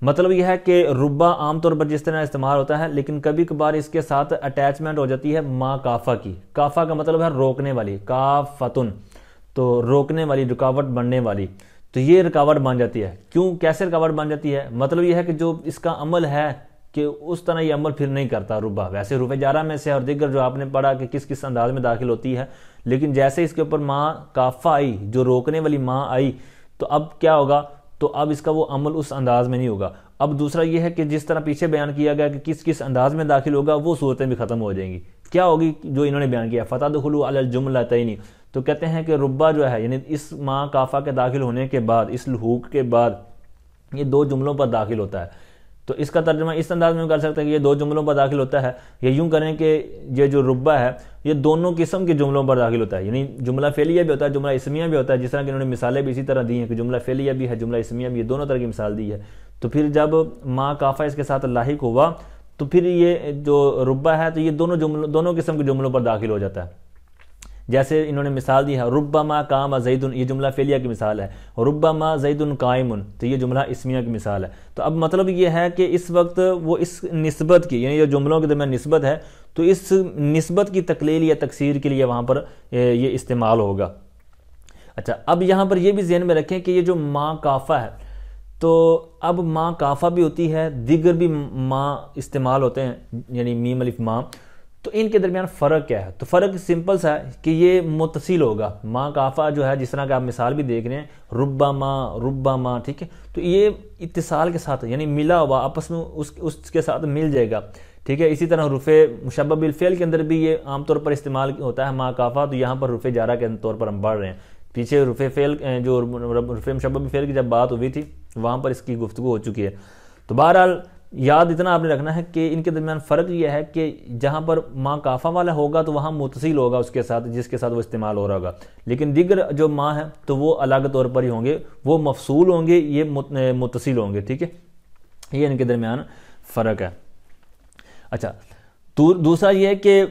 مطلب یہ ہے کہ ربا عام طور پر جس طرح استعمال ہوتا ہے لیکن کبھی کبھار اس کے ساتھ اٹیچمنٹ ہو جاتی ہے ما کافہ کی۔ کافہ کا مطلب ہے روکنے والی، کافتن تو روکنے والی، رکاوٹ بننے والی، تو یہ رکاوٹ بن جاتی ہے۔ کیوں، کیسے رکاوٹ بن جاتی ہے؟ مطلب یہ ہے کہ جو اس کا عمل ہے کہ اس طرح یہ عمل پھر نہیں کرتا ربا۔ ویسے حروف جارہ میں سے اور دیگر جو آپ نے پڑھا کہ کس کس انداز میں داخل ہوتی ہے، لیکن جیسے اس کے اوپر ماں کافہ آئی، جو روکنے والی ماں آئی، تو اب کیا ہوگا، تو اب اس کا وہ عمل اس انداز میں نہیں ہوگا۔ اب دوسرا یہ ہے کہ جس طرح پیچھے بیان کیا گیا کہ کس کس انداز میں داخل ہوگا، وہ صورتیں بھی ختم ہو جائیں گی۔ کیا ہوگی جو انہوں نے بیان کیا فَتَدْخُلُوا عَلَى الْجُمْلَتَيْنِ، تو کہتے ہیں کہ ربا جو ہے یعنی اس ماں کافہ کے داخل ہونے کے بعد، اس لحوق کے بعد یہ دو جملوں پر داخل ہوتا ہے۔ تو اس کا ترجمہ اس انداز میں کر سکتے ہیں کہ یہ دو جملوں پر داخل ہوتا ہے، یا یوں کریں کہ یہ جو ربا ہے یہ دونوں قسم کے جملوں پر داخل ہوتا ہے، یعنی جملہ فعلیہ بھی ہوتا ہے، جملہ اسمیہ بھی ہوتا ہے، جس طرح کہ انہوں نے مثالیں بھی اسی طرح دی ہیں کہ جملہ فعلیہ بھی ہے، جملہ اسمیہ بھی ہے، دونوں طرح کی مثال دی ہے۔ تو پھر جب ماں کافہ اس کے ساتھ لاحق ہوا تو پھر یہ جو ربا ہے تو یہ دونوں قسم کے جملوں پر داخل ہو جاتا ہے۔ جیسے انہوں نے مثال دی ہے ربما قام زید، یہ جملہ فعلیہ کی مثال ہے، ربما زید قائم تو یہ جملہ اسمیہ کی مثال ہے۔ تو اب مطلب یہ ہے کہ اس وقت وہ اس نسبت کی، یعنی یہ جملوں کے درمیان نسبت ہے تو اس نسبت کی تقلیل یا تکسیر کے لیے وہاں پر یہ استعمال ہوگا۔ اچھا، اب یہاں پر یہ بھی ذہن میں رکھیں کہ یہ جو ماں کافہ ہے تو اب ماں کافہ بھی ہوتی ہے، دیگر بھی ماں استعمال ہوتے ہیں، یعنی میم الف ماں، تو ان کے درمیان فرق کیا ہے؟ تو فرق سمپل سا ہے کہ یہ متصل ہوگا۔ ماں کافہ جو ہے جس طرح کہ آپ مثال بھی دیکھ رہے ہیں ربما، ٹھیک ہے، تو یہ اتصال کے ساتھ یعنی ملا ہوا آپس میں اس کے ساتھ مل جائے گا، ٹھیک ہے۔ اسی طرح حروف مشبہ بالفعل کے اندر بھی یہ عام طور پر استعمال ہوتا ہے ماں کافہ، تو یہاں پر حروف جارہ کے طور پر ہم پڑھ رہے ہیں۔ پیچھے حروف فعل جو حروف مشبہ بالفعل کی جب بات ہوئی تھی وہاں پر اس کی گفتگو ہو چکی ہے۔ تو بہرحال یاد اتنا آپ نے رکھنا ہے کہ ان کے درمیان فرق یہ ہے کہ جہاں پر ماں کافہ والا ہوگا تو وہاں متصل ہوگا اس کے ساتھ جس کے ساتھ وہ استعمال ہو رہا ہوگا، لیکن دیگر جو ماں ہیں تو وہ الگ طور پر ہی ہوں گے، وہ مفصول ہوں گے، یہ متصل ہوں گے، ٹھیک ہے، یہ ان کے درمیان فرق ہے۔ اچھا، دوسرا یہ ہے کہ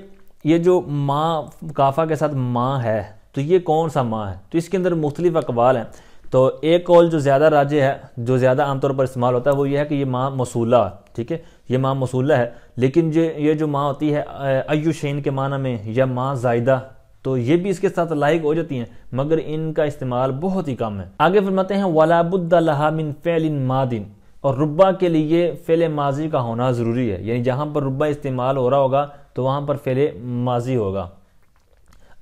یہ جو ماں کافہ کے ساتھ ماں ہے تو یہ کون سا ماں ہے؟ تو اس کے اندر مختلف اقوال ہیں۔ تو ایک قول جو زیادہ راجح ہے، جو زیادہ عام طور پر استعمال ہوتا ہے، وہ یہ ہے کہ یہ ماں موصولہ ہے، ٹھیک ہے، یہ ماں موصولہ ہے، لیکن یہ جو ماں ہوتی ہے ایو شین کے معنی میں یا ماں زائدہ، تو یہ بھی اس کے ساتھ لاحق ہو جاتی ہیں مگر ان کا استعمال بہت ہی کم ہے۔ آگے فرماتے ہیں وَلَا بُدَّ لَهَا مِن فِعْلٍ مَاضٍ، اور ربا کے لیے فعل ماضی کا ہونا ضروری ہے، یعنی جہاں پر ربا استعمال ہو رہا ہوگا تو وہاں پر فعل ماضی ہوگا۔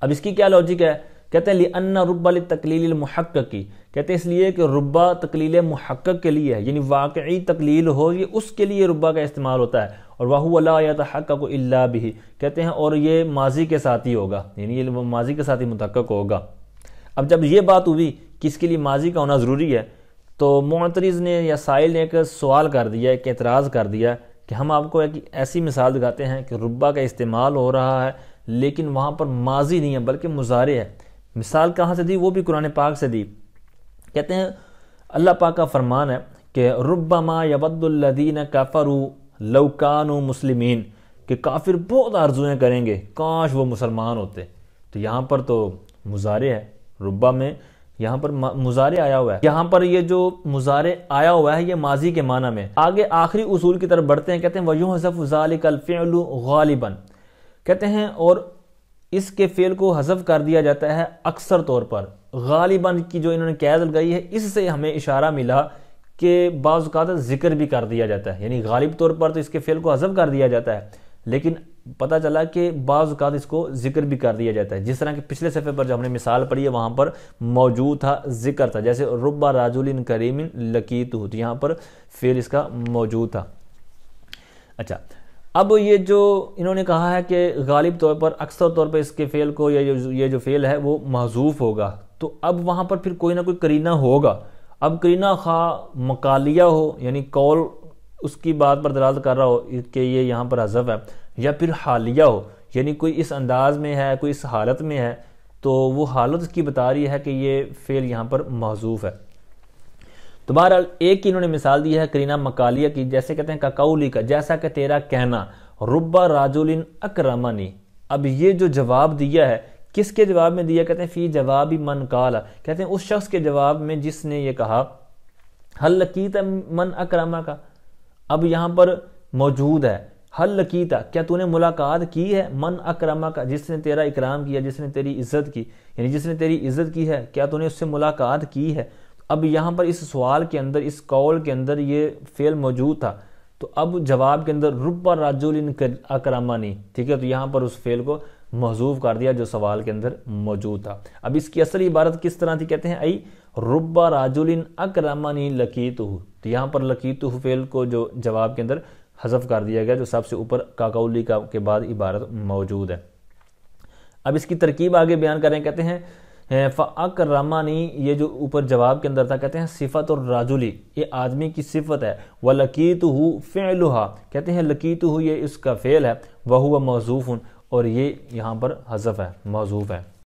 اب اس کی کیا لاجک ہے؟ کہتے ہیں لِأَنَّ رُبَّ لِلتَّقْلِيلِ الْمُحَقَّقِ، کہتے ہیں اس لیے کہ ربا تقلیل محقق کے لیے ہے، یعنی واقعی تقلیل ہو، یہ اس کے لیے ربا کا استعمال ہوتا ہے، اور وَهُوَ لَا يَتَحَقَّقُ إِلَّا بِهِ، کہتے ہیں اور یہ ماضی کے ساتھ ہی ہوگا، یعنی یہ ماضی کے ساتھ ہی متحقق ہوگا۔ اب جب یہ بات ہوئی کہ اس کے لیے ماضی کا ہونا ضروری ہے تو معترض نے یا سائل نے ایک سوال کر دیا، ایک اعتراض کر دیا کہ ہم آپ کو ایک ایسی مثال دکھاتے ہیں کہ ربا کا استعمال ہو رہا ہے لیکن وہاں پر ماضی نہیں ہے بلکہ مضارع ہے۔ مثال کہاں سے دی؟ وہ بھی قرآن پاک سے دی۔ کہتے ہیں اللہ پاک کا فرمان ہے کہ ربما یود الذین کفروا لو کانوا مسلمین، کہ کافر بہت آرزویں کریں گے کاش وہ مسلمان ہوتے۔ تو یہاں پر تو مضارع ہے، ربا میں یہاں پر مضارع آیا ہوا ہے، یہاں پر یہ جو مضارع آیا ہوا ہے یہ ماضی کے معنی میں۔ آگے آخری اصول کی طرف بڑھتے ہیں، کہتے ہیں وَيُحْذَفُ ذَلِكَ الْفِعْلُ غَالِبًا، کہتے ہیں اور اس کے فعل کو حذف کر دیا جاتا ہے اکثر طور پر۔ غالباً کی جو انہوں نے قید لگائی ہے اس سے ہمیں اشارہ ملا کہ بعض اوقات ذکر بھی کر دیا جاتا ہے، یعنی غالب طور پر تو اس کے فعل کو حذف کر دیا جاتا ہے لیکن پتہ چلا کہ بعض اوقات اس کو ذکر بھی کر دیا جاتا ہے، جس طرح کہ پچھلے صفحے پر جو ہم نے مثال پڑھی ہے وہاں پر موجود تھا، ذکر تھا، جیسے رب رجل کریم لقیتہ، تو یہاں پر فعل اس کا موجود تھا۔ اچھا، اب یہ جو انہوں نے کہا ہے کہ غالب طور پر اکثر طور پر اس کے فعل کو یہ جو فعل ہے وہ محذوف ہوگا، تو اب وہاں پر پھر کوئی نہ کوئی قرینہ ہوگا. اب قرینہ خواہ مقالیہ ہو یعنی قول اس کی بات پر دلالت کر رہا ہو کہ یہ یہاں پر حذف ہے، یا پھر حالیہ ہو یعنی کوئی اس انداز میں ہے، کوئی اس حالت میں ہے، تو وہ حالت اس کی بتا رہی ہے کہ یہ فعل یہاں پر محذوف ہے. تو بہرحال ایک کی انہوں نے مثال دی ہے قرینہ مقالیہ کی، جیسے کہتے ہیں کقولی کا، جیسا کہ تیرا کہنا رب راجل اکرمنی. اب یہ جو جواب دیا ہے کس کے جواب میں دیا؟ کہتے ہیں فی جواب من قال، کہتے ہیں اس شخص کے جواب میں جس نے یہ کہا حل لقیت من اکرمک. اب یہاں پر موجود ہے حل لقیت، کیا تو نے ملاقات کی ہے من اکرمک، جس نے تیرا اکرام کیا، جس نے تیری عزت کی، یعنی جس نے تیری عزت کی ہے، کیا تو نے اس سے ملاقات کی ہے. اب یہاں پر اس سوال کے اندر، اس قول کے اندر یہ فعل موجود تھا، تو اب جواب کے اندر رب رجل اکرمنی، ٹھیک ہے، تو یہاں پر اس فعل کو محذوف کر دیا جو سوال کے اندر موجود تھا. اب اس کی اصل عبارت کس طرح تھی؟ کہتے ہیں ای رب رجل اکرمنی لقیتہ، تو یہاں پر لقیتہ فعل کو جو جواب کے اندر حذف کر دیا گیا جو سب سے اوپر کاقولی کا کے بعد عبارت موجود ہے. اب اس کی ترکیب آگے بیان کریں، کہتے ہیں فَأَكْرَمَنِي، یہ جو اوپر جواب کے اندر تھا، کہتے ہیں صفت الرجلی، یہ آدمی کی صفت ہے، وَلَقِيتُهُ فِعْلُهَا، کہتے ہیں لقیتہ یہ اس کا فعل ہے، وَهُوَ مَحْذُوفٌ، اور یہ یہاں پر حذف ہے، محذوف ہے.